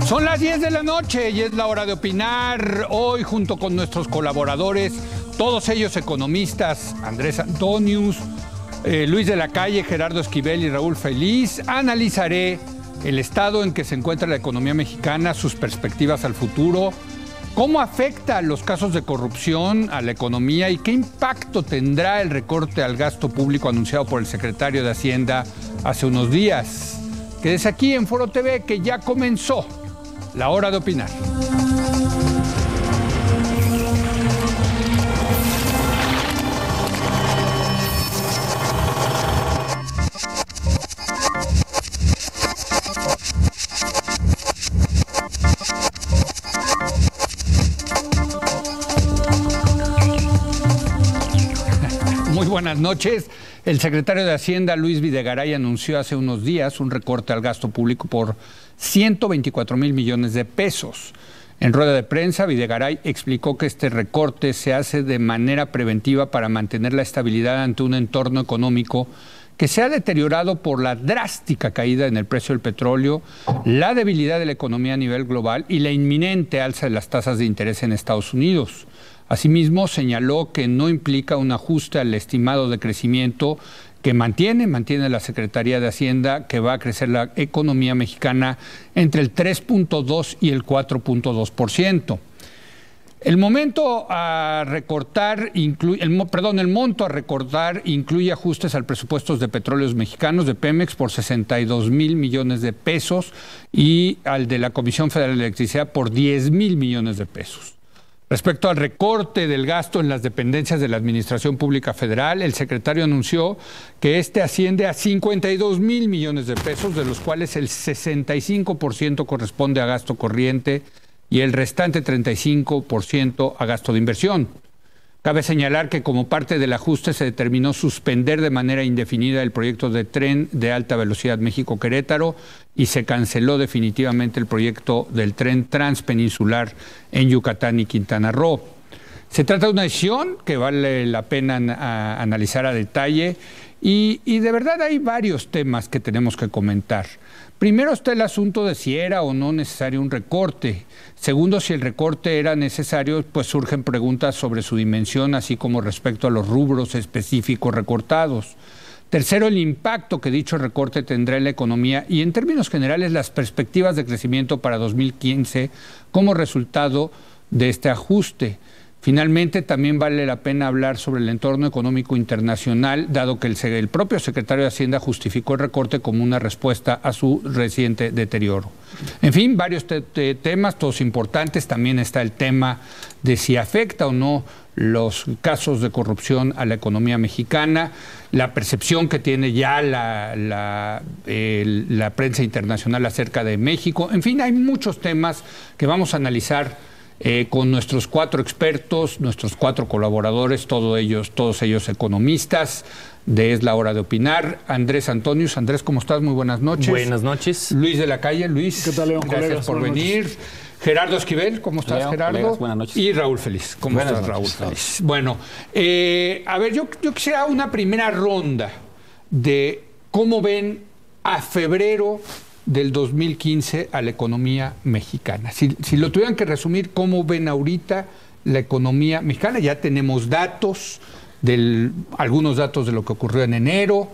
Son las 10 de la noche y es la hora de opinar. Hoy, junto con nuestros colaboradores, todos ellos economistas, Andrés Antonius, Luis de la Calle, Gerardo Esquivel y Raúl Feliz, analizaré el estado en que se encuentra la economía mexicana, sus perspectivas al futuro, cómo afecta los casos de corrupción a la economía y qué impacto tendrá el recorte al gasto público anunciado por el secretario de Hacienda hace unos días. Quédese aquí en Foro TV, que ya comenzó la hora de opinar. Muy buenas noches. El secretario de Hacienda, Luis Videgaray, anunció hace unos días un recorte al gasto público por 124,000 millones de pesos. En rueda de prensa, Videgaray explicó que este recorte se hace de manera preventiva para mantener la estabilidad ante un entorno económico que se ha deteriorado por la drástica caída en el precio del petróleo, la debilidad de la economía a nivel global y la inminente alza de las tasas de interés en Estados Unidos. Asimismo, señaló que no implica un ajuste al estimado de crecimiento que mantiene la Secretaría de Hacienda, que va a crecer la economía mexicana entre el 3.2 y el 4.2%. El monto a recortar incluye ajustes al presupuesto de Petróleos Mexicanos de Pemex por 62,000 millones de pesos y al de la Comisión Federal de Electricidad por 10,000 millones de pesos. Respecto al recorte del gasto en las dependencias de la Administración Pública Federal, el secretario anunció que este asciende a 52,000 millones de pesos, de los cuales el 65% corresponde a gasto corriente y el restante 35% a gasto de inversión. Cabe señalar que como parte del ajuste se determinó suspender de manera indefinida el proyecto de tren de alta velocidad México-Querétaro y se canceló definitivamente el proyecto del tren transpeninsular en Yucatán y Quintana Roo. Se trata de una decisión que vale la pena analizar a detalle y de verdad hay varios temas que tenemos que comentar. Primero está el asunto de si era o no necesario un recorte. Segundo, si el recorte era necesario, pues surgen preguntas sobre su dimensión, así como respecto a los rubros específicos recortados. Tercero, el impacto que dicho recorte tendrá en la economía y, en términos generales, las perspectivas de crecimiento para 2015 como resultado de este ajuste. Finalmente, también vale la pena hablar sobre el entorno económico internacional, dado que el propio secretario de Hacienda justificó el recorte como una respuesta a su reciente deterioro. En fin, varios temas, todos importantes. También está el tema de si afecta o no los casos de corrupción a la economía mexicana, la percepción que tiene ya la prensa internacional acerca de México. En fin, hay muchos temas que vamos a analizar con nuestros 4 expertos, nuestros 4 colaboradores, todos ellos economistas, de Es la Hora de Opinar. Andrés Antonius. Andrés, ¿cómo estás? Muy buenas noches. Buenas noches. Luis de la Calle. Luis, ¿qué tal, León? Gracias colegas, por venir. Noches. Gerardo Esquivel, ¿cómo estás, León, Gerardo? colegas, buenas noches. Y Raúl Feliz. ¿Cómo buenas estás, noches, Raúl Feliz? Bueno, a ver, yo quisiera una primera ronda de cómo ven a febrero del 2015 a la economía mexicana. Si lo tuvieran que resumir, ¿cómo ven ahorita la economía mexicana? Ya tenemos datos, algunos datos de lo que ocurrió en enero,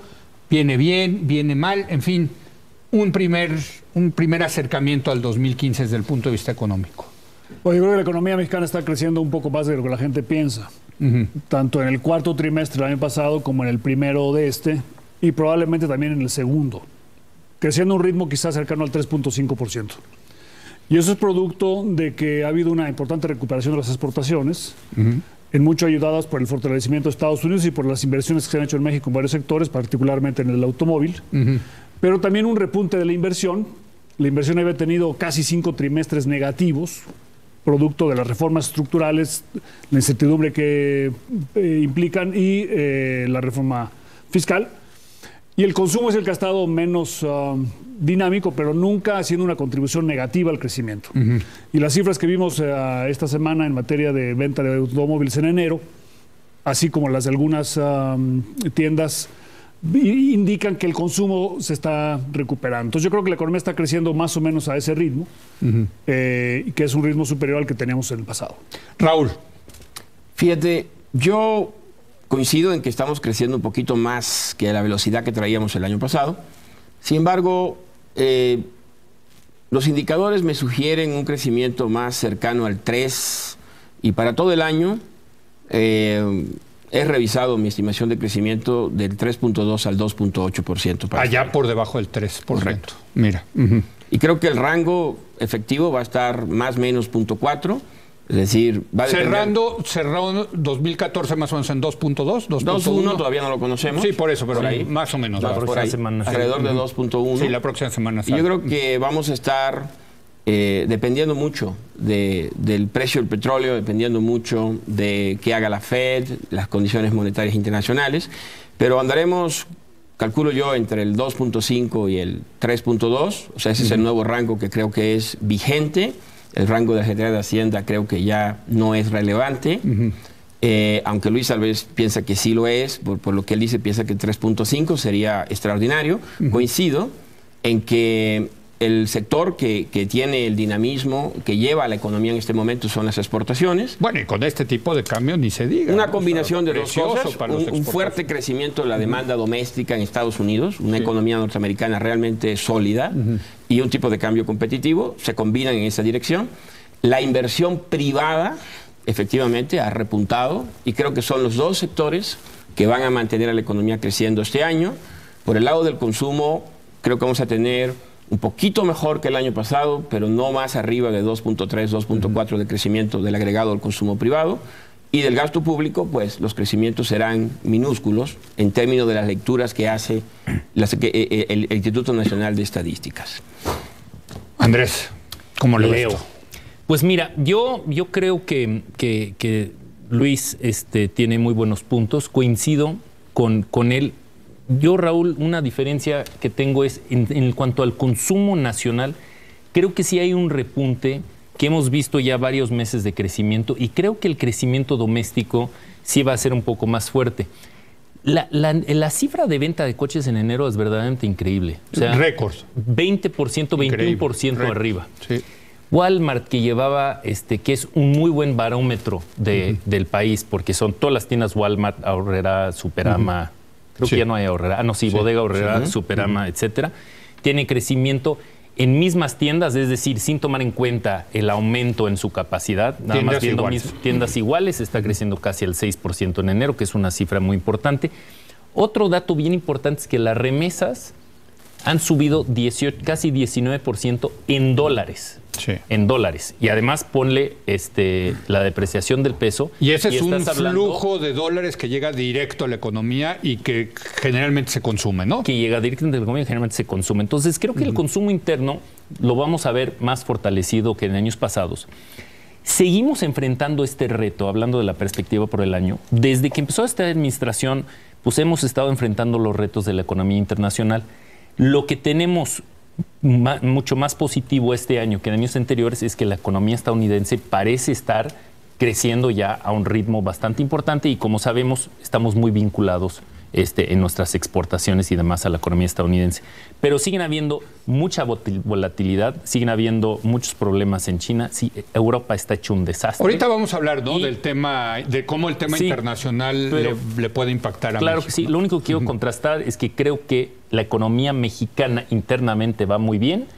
viene bien, viene mal, en fin, un primer acercamiento al 2015 desde el punto de vista económico. Pues yo creo que la economía mexicana está creciendo un poco más de lo que la gente piensa, tanto en el cuarto trimestre del año pasado como en el primero de este, y probablemente también en el segundo, creciendo a un ritmo quizás cercano al 3.5%. Y eso es producto de que ha habido una importante recuperación de las exportaciones, en mucho ayudadas por el fortalecimiento de Estados Unidos y por las inversiones que se han hecho en México en varios sectores, particularmente en el automóvil, pero también un repunte de la inversión. La inversión había tenido casi 5 trimestres negativos, producto de las reformas estructurales, la incertidumbre que implican y la reforma fiscal. Y el consumo es el que ha estado menos dinámico, pero nunca haciendo una contribución negativa al crecimiento. Y las cifras que vimos esta semana en materia de venta de automóviles en enero, así como las de algunas tiendas indican que el consumo se está recuperando. Entonces yo creo que la economía está creciendo más o menos a ese ritmo, y que es un ritmo superior al que teníamos en el pasado. Raúl. Fíjate, yo coincido en que estamos creciendo un poquito más que la velocidad que traíamos el año pasado. Sin embargo, los indicadores me sugieren un crecimiento más cercano al 3%, y para todo el año he revisado mi estimación de crecimiento del 3.2 al 2.8%. Allá por debajo del 3%. Correcto. Mira. Y creo que el rango efectivo va a estar más o menos 0.4%. Es decir, va a cerró 2014 más o menos en 2.2, 2.1 todavía no lo conocemos. Sí, por eso, pero por ahí, más o menos. La próxima semana, alrededor de 2.1. Sí, la próxima semana. Y yo creo que vamos a estar dependiendo mucho del precio del petróleo, dependiendo mucho de qué haga la Fed, las condiciones monetarias internacionales, pero andaremos, calculo yo, entre el 2.5 y el 3.2, o sea, ese es el nuevo rango que creo que es vigente. El rango de la Secretaría de Hacienda creo que ya no es relevante, aunque Luis tal vez piensa que sí lo es, por lo que él dice, piensa que 3.5 sería extraordinario. Coincido en que el sector que tiene el dinamismo que lleva a la economía en este momento son las exportaciones. Bueno, y con este tipo de cambio ni se diga. Una combinación de dos cosas, un fuerte crecimiento de la demanda doméstica en Estados Unidos, una economía norteamericana realmente sólida, y un tipo de cambio competitivo, se combinan en esa dirección. La inversión privada, efectivamente, ha repuntado, y creo que son los dos sectores que van a mantener a la economía creciendo este año. Por el lado del consumo, creo que vamos a tener un poquito mejor que el año pasado, pero no más arriba de 2.3, 2.4 de crecimiento del agregado al consumo privado. Y del gasto público, pues los crecimientos serán minúsculos en términos de las lecturas que hace el Instituto Nacional de Estadísticas. Andrés, ¿cómo lo veo? Pues mira, yo creo que Luis tiene muy buenos puntos. Coincido con él. Yo, Raúl, una diferencia que tengo es en cuanto al consumo nacional. Creo que sí hay un repunte, que hemos visto ya varios meses de crecimiento, y creo que el crecimiento doméstico sí va a ser un poco más fuerte. La cifra de venta de coches en enero es verdaderamente increíble. O sea, récord. 20%, 21% arriba. Sí. Walmart, que llevaba, que es un muy buen barómetro del país, porque son todas las tiendas Walmart, Aurrera, Superama, creo que ya no hay Aurrera, Bodega Aurrera, Superama, etcétera, tiene crecimiento en mismas tiendas, es decir, sin tomar en cuenta el aumento en su capacidad, nada más viendo tiendas iguales, está creciendo casi el 6% en enero, que es una cifra muy importante. Otro dato bien importante es que las remesas han subido casi 19% en dólares. Sí. En dólares. Y además ponle la depreciación del peso. Y ese es un flujo de dólares que llega directo a la economía y que generalmente se consume, ¿no? Que llega directo a la economía y generalmente se consume. Entonces creo que el consumo interno lo vamos a ver más fortalecido que en años pasados. Seguimos enfrentando este reto, hablando de la perspectiva por el año. Desde que empezó esta administración, pues hemos estado enfrentando los retos de la economía internacional. Lo que tenemos mucho más positivo este año que en años anteriores es que la economía estadounidense parece estar creciendo ya a un ritmo bastante importante, y como sabemos estamos muy vinculados en nuestras exportaciones y demás a la economía estadounidense. Pero siguen habiendo mucha volatilidad, siguen habiendo muchos problemas en China. Sí, Europa está hecho un desastre. Ahorita vamos a hablar, ¿no? Del tema, de cómo el tema internacional le puede impactar a México. Claro que sí. Lo único que quiero contrastar es que creo que la economía mexicana internamente va muy bien.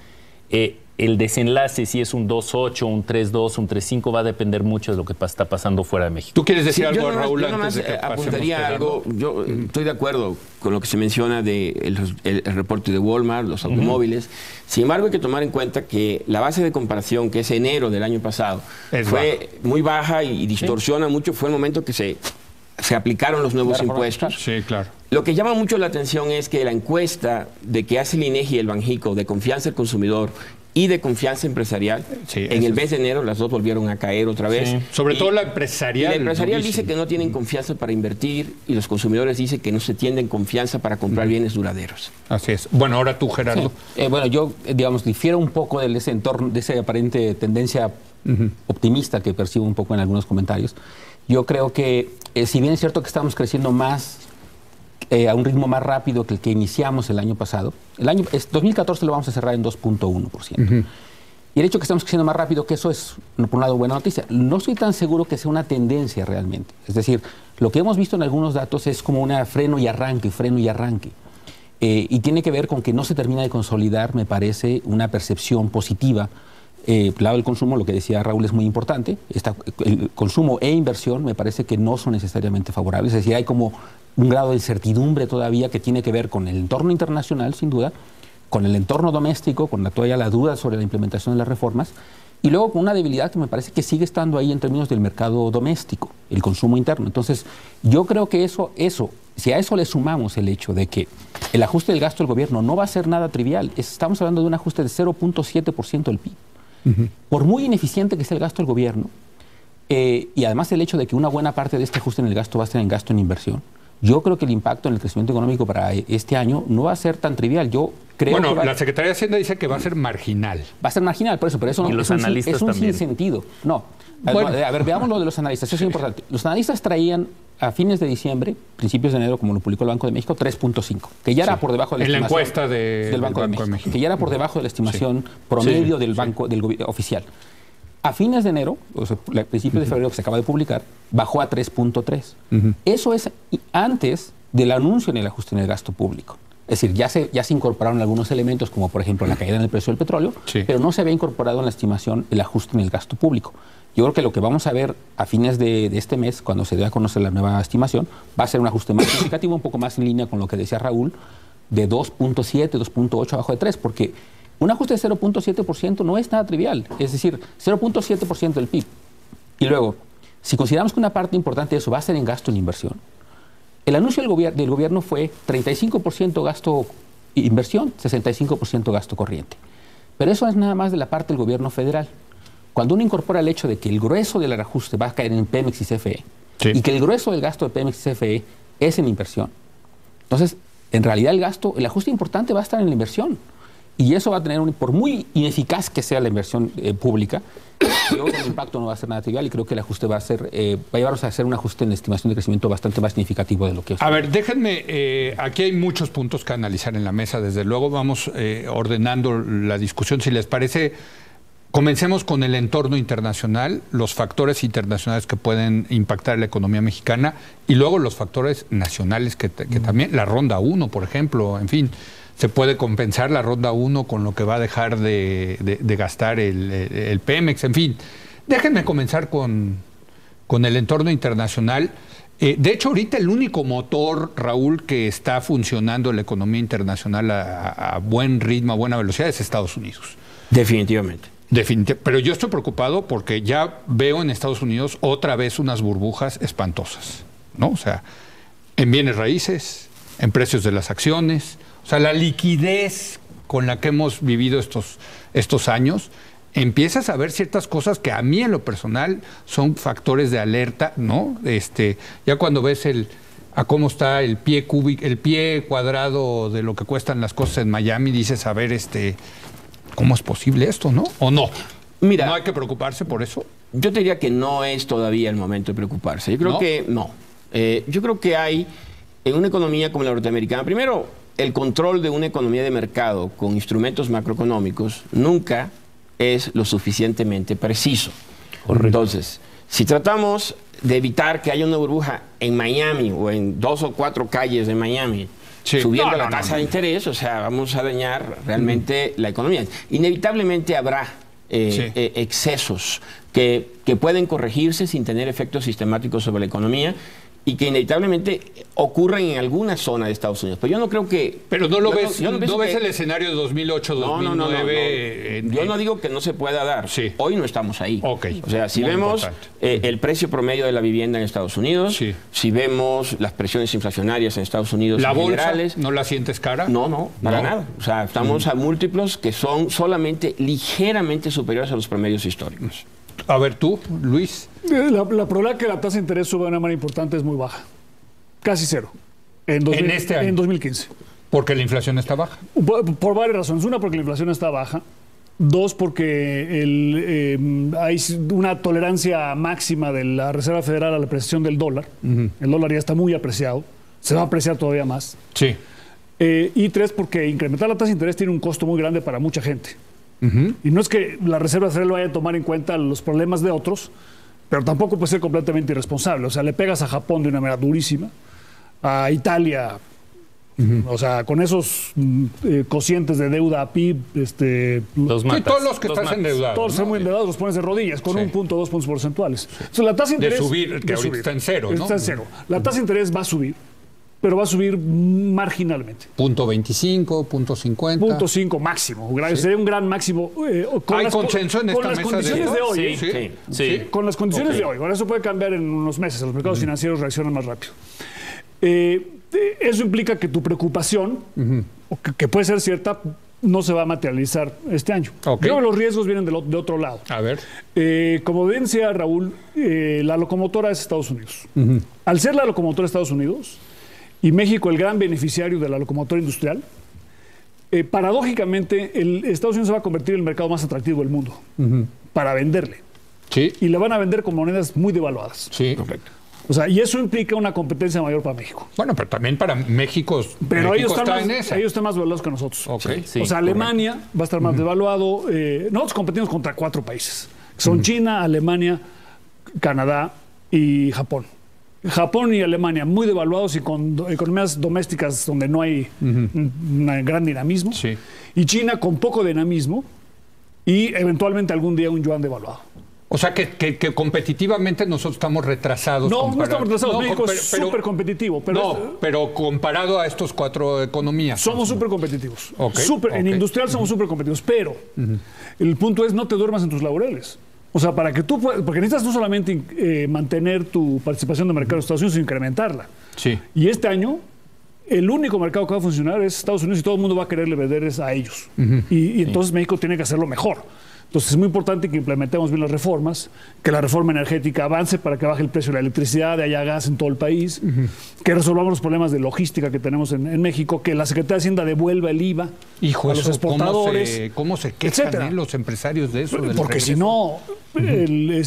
El desenlace, si es un 2.8, un 3.2, un 3.5, va a depender mucho de lo que está pasando fuera de México. ¿Tú quieres decir algo, yo Raúl? Yo nomás apuntaría algo. Yo estoy de acuerdo con lo que se menciona del reporte de Walmart, los automóviles. Sin embargo, hay que tomar en cuenta que la base de comparación, que es enero del año pasado, fue muy baja y distorsiona mucho. Fue el momento que se aplicaron los nuevos impuestos. Sí, claro. Lo que llama mucho la atención es que la encuesta de que hace el INEGI y el Banjico de confianza del consumidor y de confianza empresarial, en el mes de enero las dos volvieron a caer otra vez. Sí. Sobre todo la empresarial. La empresarial dice que no tienen confianza para invertir, y los consumidores dicen que no se tienen confianza para comprar bienes duraderos. Así es. Bueno, ahora tú, Gerardo. Sí. Bueno, yo, digamos, difiero un poco de ese entorno, de esa aparente tendencia optimista que percibo un poco en algunos comentarios. Yo creo que, si bien es cierto que estamos creciendo más a un ritmo más rápido que el que iniciamos el año pasado. 2014 lo vamos a cerrar en 2.1%. Y el hecho de que estamos creciendo más rápido que eso es, por un lado, buena noticia. No estoy tan seguro que sea una tendencia realmente. Es decir, lo que hemos visto en algunos datos es como una freno y arranque. Y tiene que ver con que no se termina de consolidar, me parece, una percepción positiva. El lado del consumo, lo que decía Raúl, es muy importante. El consumo e inversión me parece que no son necesariamente favorables. Es decir, hay como un grado de incertidumbre todavía que tiene que ver con el entorno internacional, sin duda, con el entorno doméstico, con todavía la duda sobre la implementación de las reformas, y luego con una debilidad que me parece que sigue estando ahí en términos del mercado doméstico, el consumo interno. Entonces, yo creo que eso, si a eso le sumamos el hecho de que el ajuste del gasto del gobierno no va a ser nada trivial, estamos hablando de un ajuste de 0.7% del PIB. Por muy ineficiente que sea el gasto del gobierno, y además el hecho de que una buena parte de este ajuste en el gasto va a ser en gasto en inversión, yo creo que el impacto en el crecimiento económico para este año no va a ser tan trivial. Yo creo que la Secretaría de Hacienda dice que va a ser marginal. Va a ser marginal, por eso, pero eso no, es un sinsentido. No. Bueno. A ver, veamos lo de los analistas, eso es importante. Los analistas traían a fines de diciembre, principios de enero, como lo publicó el Banco de México, 3.5, que ya era por debajo de la estimación. En la encuesta del Banco de México. Que ya era por debajo de la estimación promedio del banco del oficial. A fines de enero, o sea, a principios de febrero que se acaba de publicar, bajó a 3.3. Eso es antes del anuncio en el ajuste en el gasto público. Es decir, ya se incorporaron algunos elementos, como por ejemplo la caída en el precio del petróleo, pero no se había incorporado en la estimación el ajuste en el gasto público. Yo creo que lo que vamos a ver a fines de este mes, cuando se dé a conocer la nueva estimación, va a ser un ajuste más significativo, un poco más en línea con lo que decía Raúl, de 2.7, 2.8 abajo de 3, porque un ajuste de 0.7% no es nada trivial, es decir, 0.7% del PIB. Y luego, si consideramos que una parte importante de eso va a ser en gasto en inversión, el anuncio del gobierno fue 35% gasto inversión, 65% gasto corriente. Pero eso es nada más de la parte del gobierno federal. Cuando uno incorpora el hecho de que el grueso del ajuste va a caer en Pemex y CFE, y que el grueso del gasto de Pemex y CFE es en inversión, entonces, en realidad el ajuste importante va a estar en la inversión. Y eso va a tener, por muy ineficaz que sea la inversión pública, creo que el impacto no va a ser nada trivial y creo que el ajuste va a llevarnos a hacer un ajuste en la estimación de crecimiento bastante más significativo de lo que es. A ver, déjenme, aquí hay muchos puntos que analizar en la mesa, desde luego vamos ordenando la discusión, si les parece. Comencemos con el entorno internacional, los factores internacionales que pueden impactar la economía mexicana y luego los factores nacionales que también, la ronda 1, por ejemplo, en fin. Se puede compensar la ronda 1 con lo que va a dejar de gastar el Pemex, en fin. Déjenme comenzar con el entorno internacional. De hecho, ahorita el único motor, Raúl, que está funcionando en la economía internacional a buen ritmo, a buena velocidad, es Estados Unidos. Definitivamente. Pero yo estoy preocupado porque ya veo en Estados Unidos otra vez unas burbujas espantosas, ¿no? O sea, en bienes raíces, en precios de las acciones. O sea, la liquidez con la que hemos vivido estos años, empiezas a ver ciertas cosas que a mí en lo personal son factores de alerta, ¿no? Ya cuando ves a cómo está el pie cuadrado de lo que cuestan las cosas en Miami, dices, a ver, ¿cómo es posible esto, no? ¿O no? Mira, ¿no hay que preocuparse por eso? Yo te diría que no es todavía el momento de preocuparse. Yo creo que no. Yo creo que hay, en una economía como la norteamericana, primero, el control de una economía de mercado con instrumentos macroeconómicos nunca es lo suficientemente preciso. Correcto. Entonces, si tratamos de evitar que haya una burbuja en Miami o en 2 o 4 calles de Miami, subiendo la tasa de interés, o sea, vamos a dañar realmente la economía. Inevitablemente habrá excesos que pueden corregirse sin tener efectos sistemáticos sobre la economía y que inevitablemente ocurren en alguna zona de Estados Unidos. Pero yo no creo que... Pero no lo ves, ¿no ves el escenario de 2008, 2009? No. Yo no digo que no se pueda dar. Sí. Hoy no estamos ahí. Okay. O sea, si vemos el precio promedio de la vivienda en Estados Unidos, si vemos las presiones inflacionarias en Estados Unidos ¿la bolsa generales, no la sientes cara? No, para nada. O sea, estamos a múltiplos que son solamente ligeramente superiores a los promedios históricos. A ver tú, Luis. La probabilidad que la tasa de interés suba de una manera importante es muy baja. Casi cero. En este año. En 2015. Porque la inflación está baja. Por varias razones. Una, porque la inflación está baja. Dos, porque hay una tolerancia máxima de la Reserva Federal a la apreciación del dólar. El dólar ya está muy apreciado. se va a apreciar todavía más. Sí. Y 3, porque incrementar la tasa de interés tiene un costo muy grande para mucha gente. Y no es que la Reserva Federal vaya a tomar en cuenta los problemas de otros, pero tampoco puede ser completamente irresponsable. O sea, le pegas a Japón de una manera durísima, a Italia, o sea, con esos cocientes de deuda a PIB, todos los que están endeudados. Todos están muy endeudados, los pones de rodillas, con 1 punto, 2 puntos porcentuales. Entonces, la tasa de interés... De subir, que ahorita está en cero, ¿no? Está en cero. La tasa de interés va a subir, pero va a subir marginalmente. Punto 25, punto 50. Punto 5 máximo. Sí. Sería un gran máximo. ¿Hay consenso en esta mesa condiciones de hoy? Sí. Con las condiciones de hoy. Ahora eso puede cambiar en unos meses. Los mercados financieros reaccionan más rápido. Eso implica que tu preocupación, que puede ser cierta, no se va a materializar este año. Creo que los riesgos vienen de otro lado. A ver. Como bien decía Raúl, la locomotora es Estados Unidos. Al ser la locomotora de Estados Unidos y México el gran beneficiario de la locomotora industrial, paradójicamente Estados Unidos se va a convertir en el mercado más atractivo del mundo para venderle. Sí. Y le van a vender con monedas muy devaluadas. Sí, correcto. O sea, y eso implica una competencia mayor para México. Bueno, pero también para México. Pero México ellos están más devaluados que nosotros. Okay. O sea, Alemania va a estar más devaluado. Nosotros competimos contra 4 países. Son China, Alemania, Canadá y Japón. Japón y Alemania muy devaluados y con economías domésticas donde no hay un gran dinamismo. Sí. Y China con poco dinamismo y eventualmente algún día un yuan devaluado. O sea, que competitivamente nosotros estamos retrasados. No estamos retrasados. México es súper competitivo. Pero comparado a estos 4 economías. Somos súper competitivos. Okay. En industrial somos súper competitivos. Pero el punto es no te duermas en tus laureles. O sea, para que tú puedas, porque necesitas no solamente mantener tu participación de mercado de Estados Unidos, sino incrementarla. Sí. Y este año, el único mercado que va a funcionar es Estados Unidos y todo el mundo va a quererle vender a ellos. Y entonces México tiene que hacerlo mejor. Entonces es muy importante que implementemos bien las reformas, que la reforma energética avance para que baje el precio de la electricidad, de haya gas en todo el país, que resolvamos los problemas de logística que tenemos en México, que la Secretaría de Hacienda devuelva el IVA a los exportadores. ¿Cómo se quejan los empresarios de eso? Porque si no, el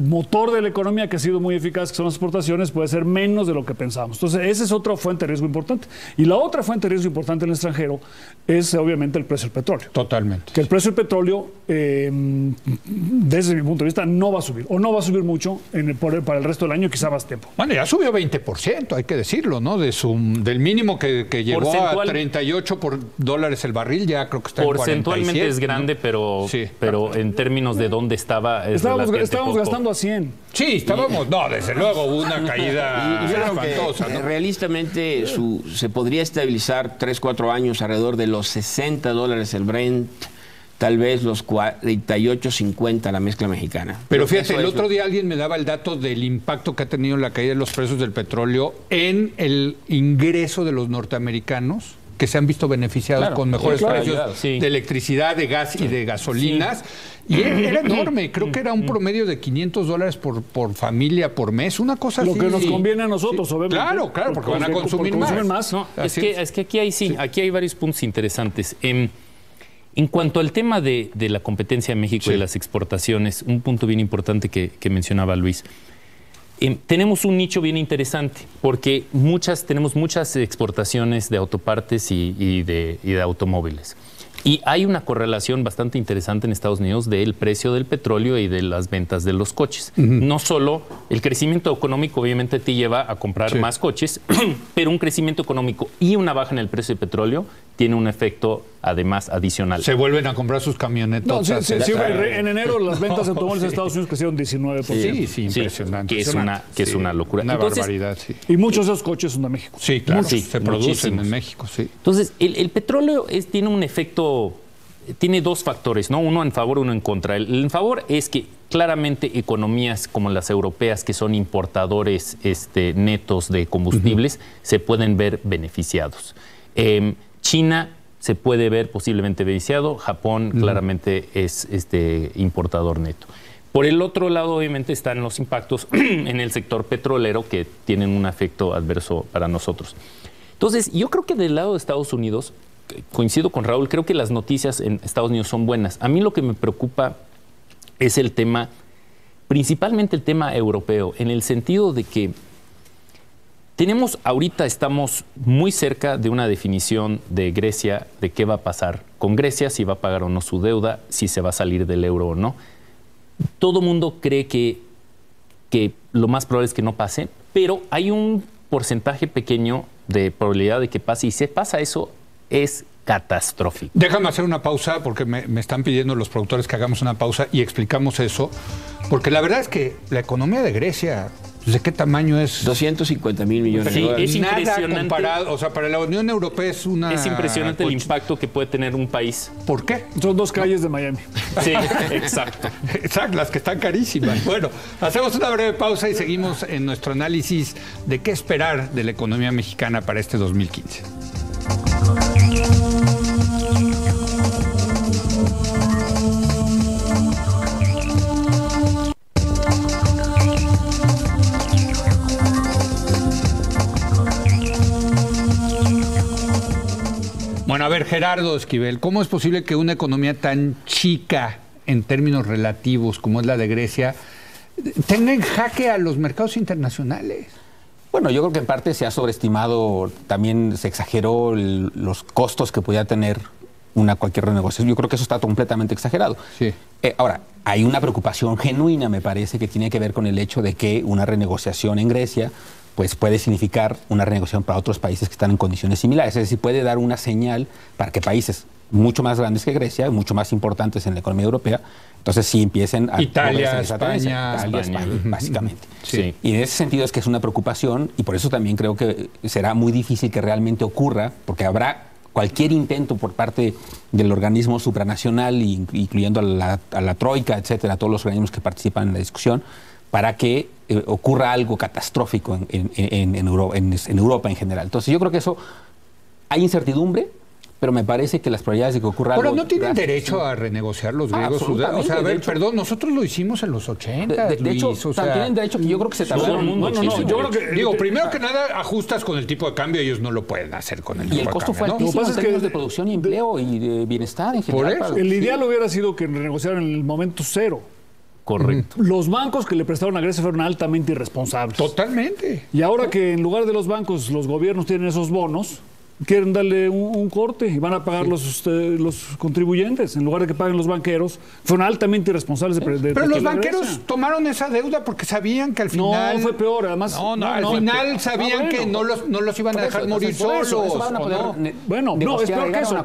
motor de la economía que ha sido muy eficaz, que son las exportaciones, puede ser menos de lo que pensábamos. Entonces esa es otra fuente de riesgo importante. Y la otra fuente de riesgo importante en el extranjero es obviamente el precio del petróleo. Totalmente. Que el precio del petróleo, desde mi punto de vista, no va a subir. O no va a subir mucho para el resto del año, quizá más tiempo. Bueno, ya subió 20%, hay que decirlo, ¿no? Del mínimo que llegó a $38 el barril, ya creo que está en 47. Porcentualmente es grande, pero en términos de dónde estaba... Estábamos gastando a 100. Sí, estábamos... No, desde luego hubo una caída espantosa, ¿no? Realistamente se podría estabilizar 3-4 años alrededor de los $60 el Brent, tal vez los 48.50 la mezcla mexicana. Pero fíjate, el otro día alguien me daba el dato del impacto que ha tenido la caída de los precios del petróleo en el ingreso de los norteamericanos, que se han visto beneficiados con mejores precios de electricidad, de gas y de gasolinas. Y era enorme, creo que era un promedio de $500 por familia por mes, una cosa así. Lo que nos conviene a nosotros, obviamente. Claro, porque van a consumir más. No, es que aquí hay varios puntos interesantes. En cuanto al tema de la competencia en México y las exportaciones, un punto bien importante que mencionaba Luis. Tenemos un nicho bien interesante porque tenemos muchas exportaciones de autopartes y de automóviles. Y hay una correlación bastante interesante en Estados Unidos del precio del petróleo y de las ventas de los coches. No solo el crecimiento económico obviamente te lleva a comprar más coches, pero un crecimiento económico y una baja en el precio del petróleo tiene un efecto además adicional. Se vuelven a comprar sus camionetas. En enero las ventas de automóviles en Estados Unidos crecieron 19%. Sí, impresionante. Que es una locura. Una barbaridad, sí. Y muchos de esos coches son de México. Sí, claro. Se producen en México, sí. Entonces, el petróleo tiene un efecto, tiene 2 factores, ¿no? Uno en favor, uno en contra. El en favor es que claramente economías como las europeas, que son importadores netos de combustibles, se pueden ver beneficiados. China se puede ver posiblemente beneficiado, Japón claramente es importador neto. Por el otro lado, obviamente, están los impactos en el sector petrolero que tienen un efecto adverso para nosotros. Entonces, yo creo que del lado de Estados Unidos, coincido con Raúl, creo que las noticias en Estados Unidos son buenas. A mí lo que me preocupa es el tema, principalmente el tema europeo, en el sentido de que Ahorita estamos muy cerca de una definición de Grecia, de qué va a pasar con Grecia, si va a pagar o no su deuda, si se va a salir del euro o no. Todo mundo cree que lo más probable es que no pase, pero hay un porcentaje pequeño de probabilidad de que pase, y si pasa eso, es catastrófico. Déjame hacer una pausa, porque me están pidiendo los productores que hagamos una pausa y explicamos eso, porque la verdad es que la economía de Grecia, ¿de qué tamaño es? 250 mil millones de dólares. Es impresionante. Nada comparado, o sea, para la Unión Europea es una... Es impresionante el impacto que puede tener un país. ¿Por qué? Son 2 calles de Miami. Sí, exacto. Exacto, las que están carísimas. Bueno, hacemos una breve pausa y seguimos en nuestro análisis de qué esperar de la economía mexicana para este 2015. Bueno, a ver, Gerardo Esquivel, ¿cómo es posible que una economía tan chica en términos relativos como es la de Grecia tenga en jaque a los mercados internacionales? Bueno, yo creo que en parte se ha sobreestimado, también se exageró los costos que podía tener cualquier renegociación. Yo creo que eso está completamente exagerado. Sí. Ahora, hay una preocupación genuina, me parece, que tiene que ver con el hecho de que una renegociación en Grecia pues puede significar una renegociación para otros países que están en condiciones similares. Es decir, puede dar una señal para que países mucho más grandes que Grecia, mucho más importantes en la economía europea, entonces sí empiecen a... Italia, España, básicamente. Sí. Y en ese sentido es que es una preocupación, y por eso también creo que será muy difícil que realmente ocurra, porque habrá cualquier intento por parte del organismo supranacional, incluyendo a la Troika, etcétera, todos los organismos que participan en la discusión, para que ocurra algo catastrófico en Europa en general. Entonces yo creo que eso, hay incertidumbre, pero me parece que las probabilidades de que ocurra algo... Pero no tienen derecho a renegociar los griegos. O sea, a ver, perdón, nosotros lo hicimos en los 80. De hecho, tienen derecho, que yo creo que se tardaron. Yo creo que, digo, primero que nada, ajustas con el tipo de cambio, ellos no lo pueden hacer con el tipo de cambio. Y el costo fue altísimo en términos de producción y empleo y de bienestar en general. Por eso. El ideal hubiera sido que renegociaran en el momento cero. Correcto. Los bancos que le prestaron a Grecia fueron altamente irresponsables. Totalmente. Y ahora que en lugar de los bancos, los gobiernos tienen esos bonos, quieren darle un corte y van a pagar los contribuyentes en lugar de que paguen los banqueros. Fueron altamente irresponsables de Pero los banqueros tomaron esa deuda porque sabían que al final... No, fue peor, además... al final sabían que no los iban a dejar morir solos. Bueno, no, es peor que eso.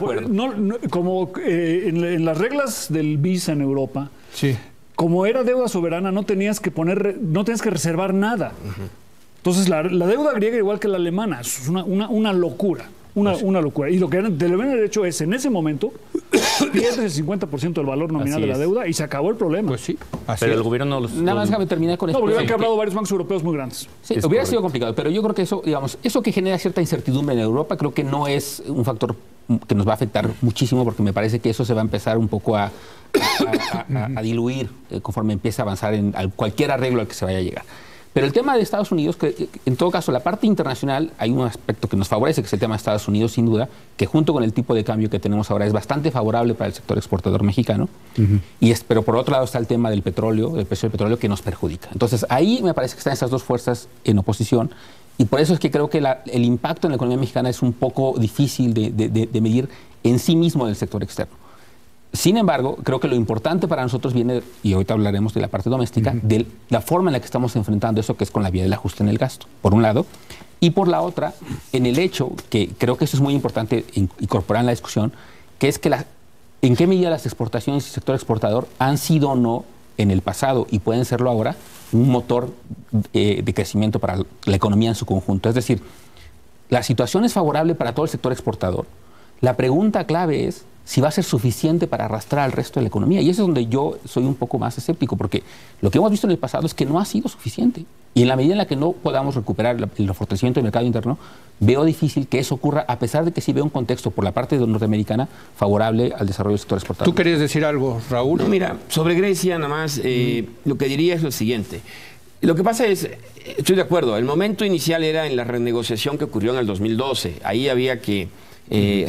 Como en las reglas del Visa en Europa... Sí. Como era deuda soberana, no tenías que reservar nada. Entonces, la deuda griega, igual que la alemana, es una locura. Una locura. Y lo que deben haber hecho es, en ese momento, pierdes el 50% del valor nominal de la deuda y se acabó el problema. Pues sí. Pero el gobierno no los... Nada más déjame terminar con esto. No, porque han quebrado varios bancos europeos muy grandes. Sí, hubiera sido complicado, pero yo creo que eso, digamos, eso que genera cierta incertidumbre en Europa, creo que no es un factor que nos va a afectar muchísimo, porque me parece que eso se va a empezar un poco a diluir conforme empiece a avanzar en cualquier arreglo al que se vaya a llegar. Pero el tema de Estados Unidos, que en todo caso la parte internacional, hay un aspecto que nos favorece, que es el tema de Estados Unidos, sin duda, que junto con el tipo de cambio que tenemos ahora es bastante favorable para el sector exportador mexicano. Pero por otro lado está el tema del petróleo, del precio del petróleo, que nos perjudica. Entonces ahí me parece que están esas dos fuerzas en oposición, y por eso es que creo que el impacto en la economía mexicana es un poco difícil de medir en sí mismo del sector externo. Sin embargo, creo que lo importante para nosotros viene, y ahorita hablaremos de la parte doméstica, de la forma en la que estamos enfrentando eso, que es con la vía del ajuste en el gasto, por un lado, y por la otra, en el hecho, que creo que eso es muy importante incorporar en la discusión, que es que en qué medida las exportaciones y el sector exportador han sido o no en el pasado, y pueden serlo ahora, un motor de crecimiento para la economía en su conjunto. Es decir, la situación es favorable para todo el sector exportador. La pregunta clave es si va a ser suficiente para arrastrar al resto de la economía. Y eso es donde yo soy un poco más escéptico, porque lo que hemos visto en el pasado es que no ha sido suficiente. Y en la medida en la que no podamos recuperar el fortalecimiento del mercado interno, veo difícil que eso ocurra, a pesar de que sí veo un contexto por la parte norteamericana favorable al desarrollo del sector exportador. ¿Tú querías decir algo, Raúl? No, mira, sobre Grecia nada más, lo que diría es lo siguiente. Lo que pasa es, estoy de acuerdo, el momento inicial era en la renegociación que ocurrió en el 2012. Ahí había que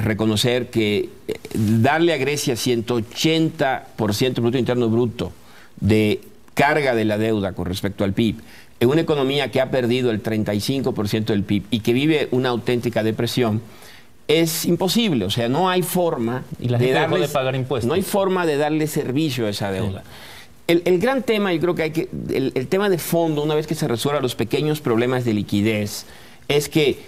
reconocer que darle a Grecia 180% del Producto Interno Bruto de carga de la deuda con respecto al PIB en una economía que ha perdido el 35% del PIB y que vive una auténtica depresión, es imposible. O sea, no hay forma de pagar impuestos. No hay forma de darle servicio a esa deuda. Sí. El gran tema, yo creo que el tema de fondo, una vez que se resuelvan los pequeños problemas de liquidez, es que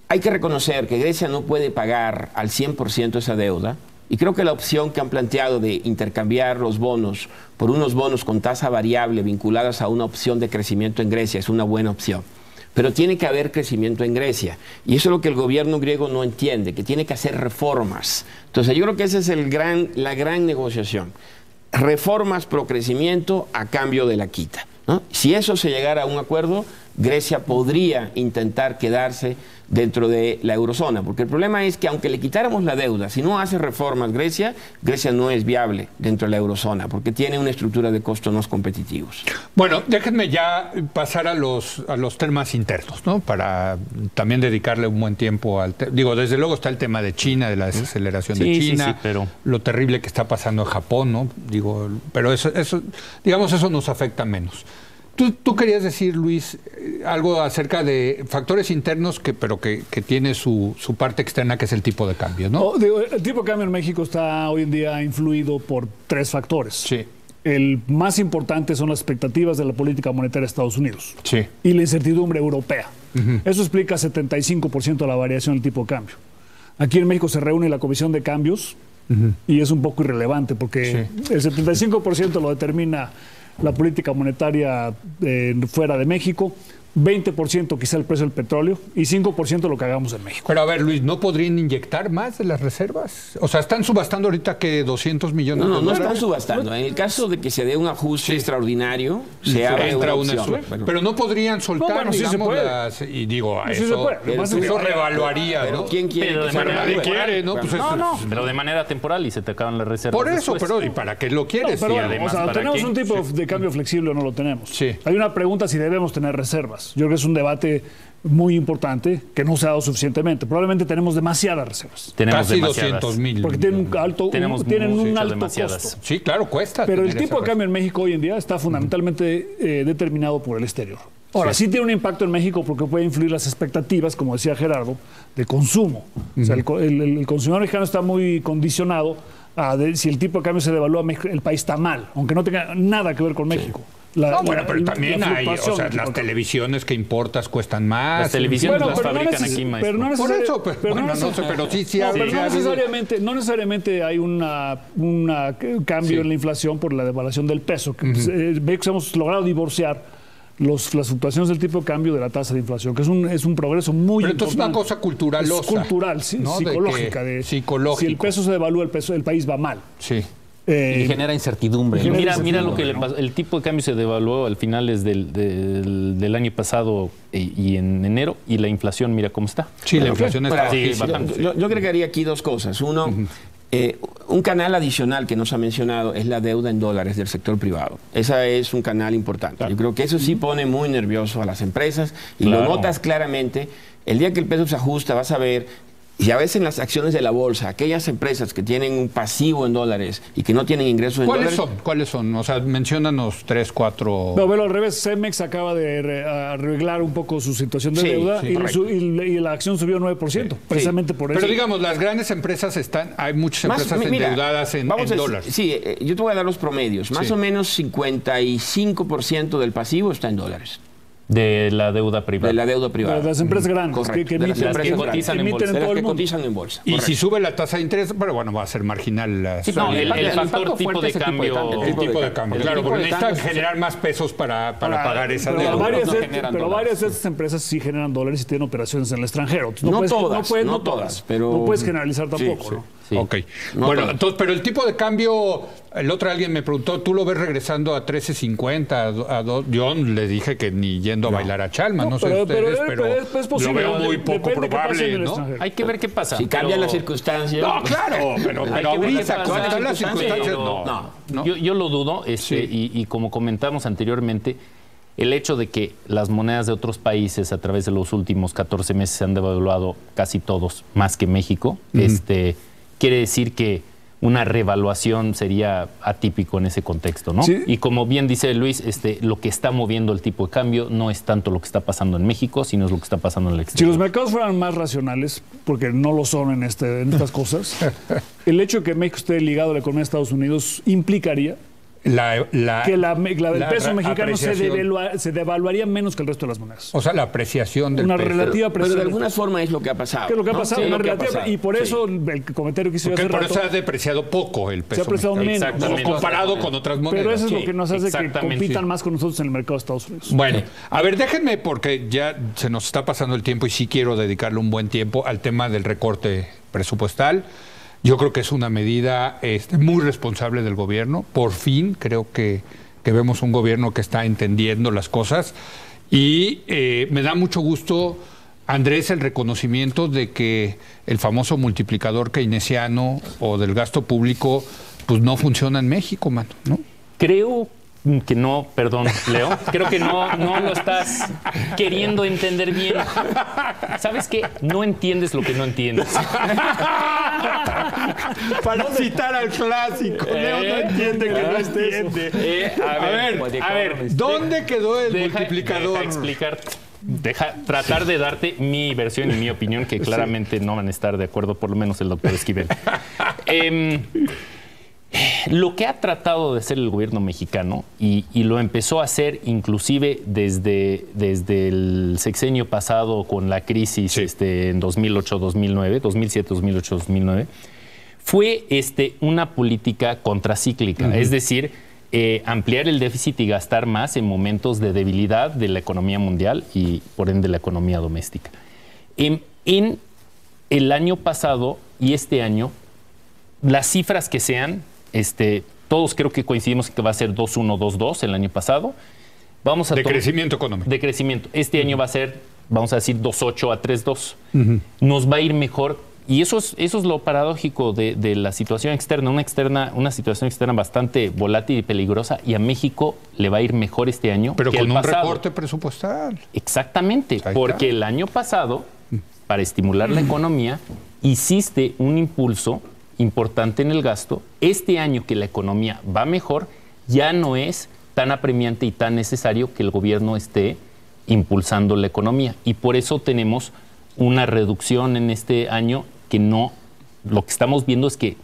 hay que reconocer que Grecia no puede pagar al 100% esa deuda. Y creo que la opción que han planteado de intercambiar los bonos por unos bonos con tasa variable vinculadas a una opción de crecimiento en Grecia es una buena opción. Pero tiene que haber crecimiento en Grecia. Y eso es lo que el gobierno griego no entiende, que tiene que hacer reformas. Entonces yo creo que esa es la gran negociación. Reformas pro crecimiento a cambio de la quita, ¿no? Si eso se llegara a un acuerdo, Grecia podría intentar quedarse dentro de la eurozona, porque el problema es que aunque le quitáramos la deuda, si no hace reformas Grecia no es viable dentro de la eurozona, porque tiene una estructura de costos no competitivos. Bueno, déjenme ya pasar a los temas internos, ¿no? Para también dedicarle un buen tiempo al digo, desde luego está el tema de China, de la desaceleración de China, pero lo terrible que está pasando en Japón, ¿no? Digo, pero eso digamos, eso nos afecta menos. Tú querías decir, Luis, algo acerca de factores internos pero que tiene su parte externa, que es el tipo de cambio, ¿no? El tipo de cambio en México está hoy en día influido por 3 factores. Sí. El más importante son las expectativas de la política monetaria de Estados Unidos. Sí. Y la incertidumbre europea. Eso explica 75% de la variación del tipo de cambio. Aquí en México se reúne la Comisión de Cambios y es un poco irrelevante porque el 75% lo determina la política monetaria fuera de México, 20% quizá el precio del petróleo y 5% lo que hagamos en México. Pero a ver, Luis, ¿no podrían inyectar más de las reservas? O sea, ¿están subastando ahorita que 200 millones de dólares? No están subastando. En el caso de que se dé un ajuste extraordinario, se abre una opción. Pero no podrían soltar, sí se puede. Y digo, eso revaluaría, pero ¿no? ¿quién quiere? Pero nadie quiere, ¿no? Pues pero de manera temporal y se te acaban las reservas. Por eso, después. pero ¿y para qué lo quieres? Pero Y además, o sea, ¿tenemos un tipo de cambio flexible o no lo tenemos? Sí. Hay una pregunta si debemos tener reservas. Yo creo que es un debate muy importante que no se ha dado suficientemente. Probablemente tenemos demasiadas reservas. Tenemos casi demasiadas. 200,000. Porque tienen un alto demasiadas. costo. Sí, claro, cuesta. Pero el tener tipo de esa cambio en México hoy en día está fundamentalmente determinado por el exterior. Ahora, sí tiene un impacto en México porque puede influir las expectativas, como decía Gerardo, de consumo. O sea, el consumidor mexicano está muy condicionado a si el tipo de cambio se devalúa, el país está mal, aunque no tenga nada que ver con México. Pero también hay, o sea, las televisiones que importas cuestan más. Las televisiones las fabrican aquí, maestro. Pero no por eso, pero sí no necesariamente hay un cambio en la inflación por la devaluación del peso. Hemos logrado divorciar las fluctuaciones del tipo de cambio de la tasa de inflación, que es un progreso muy pero importante. Entonces es una cosa cultural. Es cultural, ¿no? Psicológica. Si el peso se devalúa, el país va mal. Sí. Y genera incertidumbre. Mira lo que le pasó. El tipo de cambio se devaluó al finales del año pasado y en enero, y la inflación, mira cómo está. Sí, la inflación está bajando. Yo agregaría aquí 2 cosas. Uno, un canal adicional que nos ha mencionado es la deuda en dólares del sector privado. Ese es un canal importante. Claro. Yo creo que eso sí pone muy nervioso a las empresas y lo notas claramente. El día que el peso se ajusta, vas a ver. Y a veces en las acciones de la bolsa, aquellas empresas que tienen un pasivo en dólares y que no tienen ingresos en dólares... ¿Cuáles son? O sea, menciónanos 3, 4... No, pero al revés, Cemex acaba de arreglar un poco su situación de deuda y la acción subió 9%, precisamente por eso. Pero digamos, las grandes empresas hay muchas empresas endeudadas en dólares. Sí, yo te voy a dar los promedios. Más o menos 55% del pasivo está en dólares. De la deuda privada. De la deuda privada. De las empresas grandes. Que cotizan en bolsa. Y si sube la tasa de interés, pero bueno, va a ser marginal. El factor tipo de cambio. El tipo de cambio, claro, porque necesitan generar más pesos para pagar esa deuda. Pero varias de estas empresas sí generan dólares y tienen operaciones en el extranjero. No todas, pero... No puedes generalizar tampoco, ¿no? Sí. Ok. Bueno, entonces, pero el tipo de cambio, el otro alguien me preguntó, ¿tú lo ves regresando a 13.50, a 2? Yo le dije que ni yendo a bailar a Chalma, no sé ustedes, pero es posible, lo veo muy poco probable, ¿no? Hay que ver qué pasa. Si cambian las circunstancias... No, claro, pero ahorita, ¿cuáles están las circunstancias? No. Yo lo dudo, y como comentamos anteriormente, el hecho de que las monedas de otros países a través de los últimos 14 meses se han devaluado casi todos, más que México, quiere decir que una revaluación sería atípico en ese contexto, ¿no? Sí. Y como bien dice Luis, lo que está moviendo el tipo de cambio no es tanto lo que está pasando en México, sino es lo que está pasando en el Si exterior. los mercados fueran más racionales, porque no lo son en estas cosas, el hecho de que México esté ligado a la economía de Estados Unidos implicaría que la del peso mexicano se devaluaría menos que el resto de las monedas. O sea, la apreciación del Una peso. relativa Pero de apreciación. alguna forma es lo que ha pasado. ¿Qué es lo que ha ¿no? pasado? Sí, Una lo que ha relativa, pasado. y por Sí. eso el comentario que hice Porque hace por rato, eso se ha depreciado poco el peso se ha apreciado mexicano. menos. Exactamente. Comparado con otras monedas. Pero eso es Sí, lo que nos hace que exactamente, compitan sí. más con nosotros en el mercado de Estados Unidos. Bueno, a ver, déjenme, porque ya se nos está pasando el tiempo y sí quiero dedicarle un buen tiempo al tema del recorte presupuestal. Yo creo que es una medida muy responsable del gobierno. Por fin creo que vemos un gobierno que está entendiendo las cosas. Y me da mucho gusto, Andrés, el reconocimiento de que el famoso multiplicador keynesiano o del gasto público pues no funciona en México, mano, ¿no? Creo que no, perdón, Leo, creo que no lo estás queriendo entender bien. ¿Sabes qué? No entiendes lo que no entiendes. Para citar al clásico, Leo no entiende que no entiende. A ver, ¿dónde quedó el multiplicador? Deja explicar. Deja tratar de darte mi versión y mi opinión, que claramente no van a estar de acuerdo, por lo menos el doctor Esquivel. Lo que ha tratado de hacer el gobierno mexicano, y lo empezó a hacer inclusive desde el sexenio pasado con la crisis Sí. en 2008-2009, 2007-2008-2009, fue una política contracíclica, es decir, ampliar el déficit y gastar más en momentos de debilidad de la economía mundial y por ende la economía doméstica. En el año pasado y este año, las cifras que sean, todos creo que coincidimos que va a ser 2.1, 2.2 el año pasado. Vamos a De crecimiento económico. De crecimiento. Este año va a ser, vamos a decir, 2.8 a 3.2. Nos va a ir mejor. Y eso es lo paradójico de la situación externa. Una situación externa bastante volátil y peligrosa. Y a México le va a ir mejor este año Pero que con el un pasado. recorte presupuestal. Exactamente, Ahí porque está. el año pasado, para estimular la economía, hiciste un impulso importante en el gasto. Este año que la economía va mejor, ya no es tan apremiante y tan necesario que el gobierno esté impulsando la economía. Y por eso tenemos una reducción en este año que no... Lo que estamos viendo es que,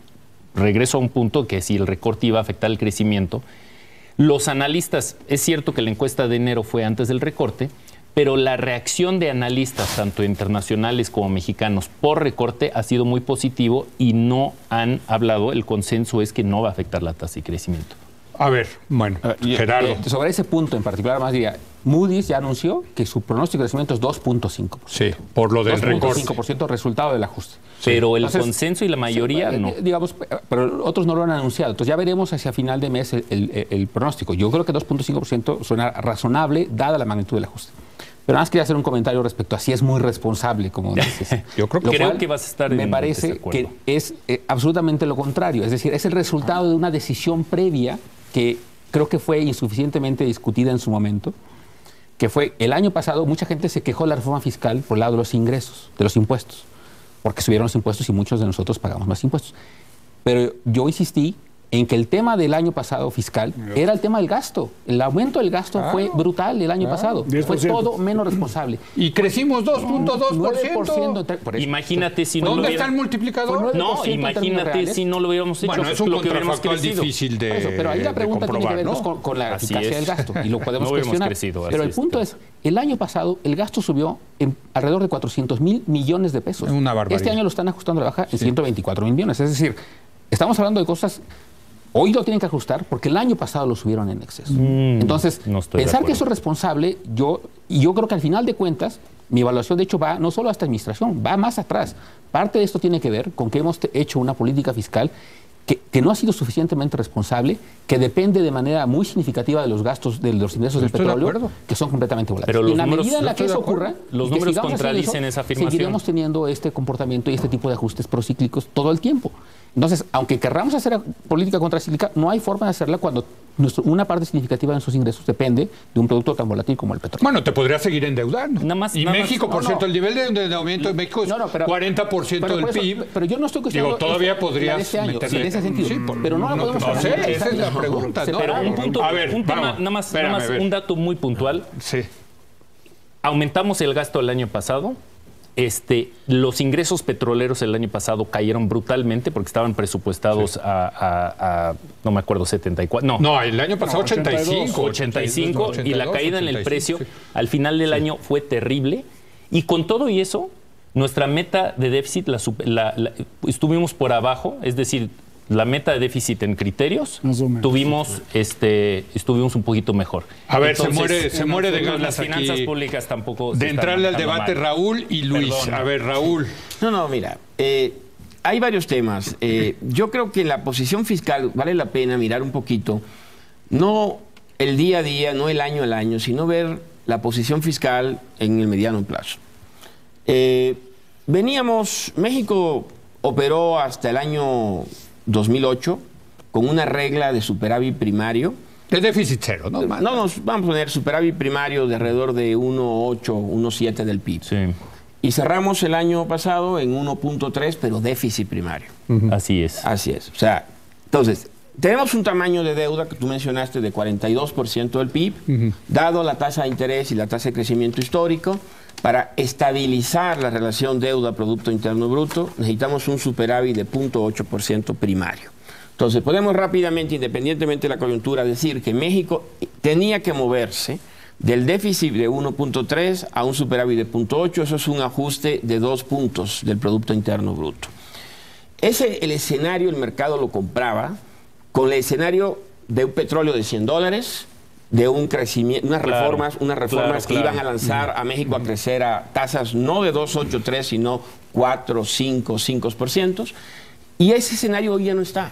regreso a un punto, que si el recorte iba a afectar el crecimiento, los analistas, es cierto que la encuesta de enero fue antes del recorte, pero la reacción de analistas, tanto internacionales como mexicanos, por recorte ha sido muy positivo y no han hablado, el consenso es que no va a afectar la tasa de crecimiento. A ver, bueno, Gerardo. Sobre ese punto en particular, más diría, Moody's ya anunció que su pronóstico de crecimiento es 2.5%. Sí, por lo del recorte. 2.5% resultado del ajuste. Pero el Entonces, consenso y la mayoría no. Digamos, pero otros no lo han anunciado. Entonces ya veremos hacia final de mes el pronóstico. Yo creo que 2.5% suena razonable dada la magnitud del ajuste. Pero nada más quería hacer un comentario respecto a si es muy responsable, como dices. Yo creo que Creo cual que vas a estar me en parece desacuerdo. que es absolutamente lo contrario. Es decir, es el resultado de una decisión previa que creo que fue insuficientemente discutida en su momento, que fue el año pasado mucha gente se quejó de la reforma fiscal por el lado de los ingresos, de los impuestos, porque subieron los impuestos y muchos de nosotros pagamos más impuestos. Pero yo insistí en que el tema del año pasado fiscal era el tema del gasto. El aumento del gasto fue brutal el año pasado. 10%. Fue todo menos responsable. Y crecimos 2.2%. 9% por eso. Imagínate si no lo ¿Dónde está hubiera... el multiplicador? No, 9% en imagínate términos reales. si no lo hubiéramos hecho. Bueno, es un lo que hubiéramos contrafactual crecido. difícil de Por eso, pero ahí la pregunta tiene que comprobar, ver ¿no? con la Así eficacia es. del gasto y lo podemos No hubiéramos cuestionar. crecido, Pero así el punto es, el año pasado el gasto subió en alrededor de 400,000 millones de pesos. Es una barbaridad. Este año lo están ajustando a la baja en 124,000 millones. Es decir, estamos hablando de cosas... Hoy lo tienen que ajustar porque el año pasado lo subieron en exceso. Entonces, no estoy de pensar que acuerdo. eso es responsable, yo creo que al final de cuentas, mi evaluación de hecho va no solo a esta administración, va más atrás. Parte de esto tiene que ver con que hemos hecho una política fiscal que no ha sido suficientemente responsable, que depende de manera muy significativa de los gastos, de los ingresos del Estoy de petróleo, acuerdo. que son completamente volátiles. Pero Y en la los números- medida en la no que estoy eso de acuerdo. ocurra, Los y que números sigamos haciendo contradicen esa afirmación. seguiremos teniendo este comportamiento y este tipo de ajustes procíclicos todo el tiempo. Entonces, aunque querramos hacer política contracíclica, no hay forma de hacerla cuando una parte significativa de nuestros ingresos depende de un producto tan volátil como el petróleo. Bueno, te podría seguir endeudando. Nada más, y nada México, más, por cierto, el nivel de endeudamiento de México es 40% del PIB. Pero yo no estoy cuestionando todavía podrías este año, meterle. en ese sentido. Sí, pero no lo podemos hacer. Esa es la pregunta, ¿no? Pero un punto, nada más, un dato muy puntual. Sí. Aumentamos el gasto el año pasado. Los ingresos petroleros el año pasado cayeron brutalmente porque estaban presupuestados a no me acuerdo, 74. No, el año pasado 85. 85 y la caída en el precio al final del año fue terrible. Y con todo y eso, nuestra meta de déficit estuvimos por abajo, es decir, la meta de déficit en criterios, estuvimos un poquito mejor. A ver, entonces, se muere de ganas las finanzas aquí públicas tampoco de entrarle al debate mal. Raúl y Luis. Perdón. A ver, Raúl. No, mira, hay varios temas. Yo creo que en la posición fiscal vale la pena mirar un poquito, no el día a día, no el año al año, sino ver la posición fiscal en el mediano plazo. México operó hasta el año 2008 con una regla de superávit primario. El déficit cero, ¿no? Vamos a poner superávit primario de alrededor de 1.8, 1.7 del PIB. Sí. Y cerramos el año pasado en 1.3, pero déficit primario. Así es. Así es. O sea, entonces, tenemos un tamaño de deuda que tú mencionaste de 42% del PIB, dado la tasa de interés y la tasa de crecimiento histórico. Para estabilizar la relación deuda-Producto Interno Bruto, necesitamos un superávit de 0.8% primario. Entonces, podemos rápidamente, independientemente de la coyuntura, decir que México tenía que moverse del déficit de 1.3 a un superávit de 0.8. Eso es un ajuste de 2 puntos del Producto Interno Bruto. El escenario, el mercado lo compraba con el escenario de un petróleo de $100, de un crecimiento, unas reformas que iban a lanzar a México a crecer a tasas no de 2.83, sino 4, 5, 5%. Y ese escenario hoy ya no está.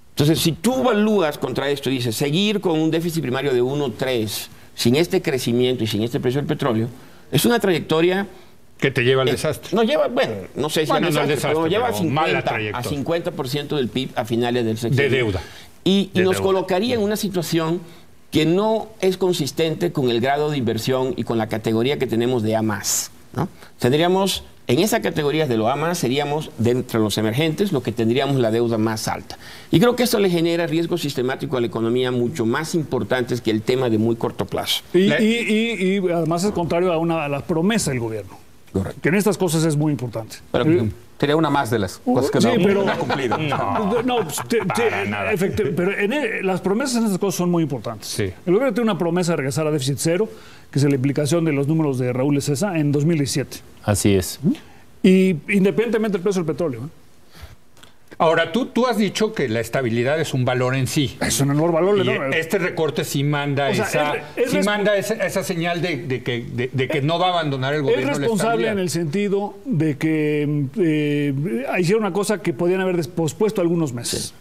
Entonces, si tú evalúas contra esto y dices, seguir con un déficit primario de 1.3, sin este crecimiento y sin este precio del petróleo, es una trayectoria que te lleva al desastre. No lleva, no sé si al desastre, pero lleva a 50% del PIB a finales del sexenio. De deuda. Y nos colocaría en una situación que no es consistente con el grado de inversión y con la categoría que tenemos de A+, ¿no? Tendríamos, en esa categoría de lo A+, seríamos, de entre los emergentes, lo que tendríamos la deuda más alta. Y creo que esto le genera riesgo sistemático a la economía mucho más importantes que el tema de muy corto plazo. Y además es contrario a la promesa del gobierno. Correcto. Que en estas cosas es muy importante. Pero sería una más de las cosas que no ha cumplido. Pero las promesas en estas cosas son muy importantes. Sí. El gobierno tiene una promesa de regresar a déficit cero, que es la implicación de los números de Raúl Ezesa en 2017. Así es. Y independientemente del precio del petróleo. Ahora, tú has dicho que la estabilidad es un valor en sí. Es un enorme valor. Y este recorte sí manda esa señal de que no va a abandonar el gobierno. Es responsable en el sentido de que hicieron una cosa que podían haber pospuesto algunos meses.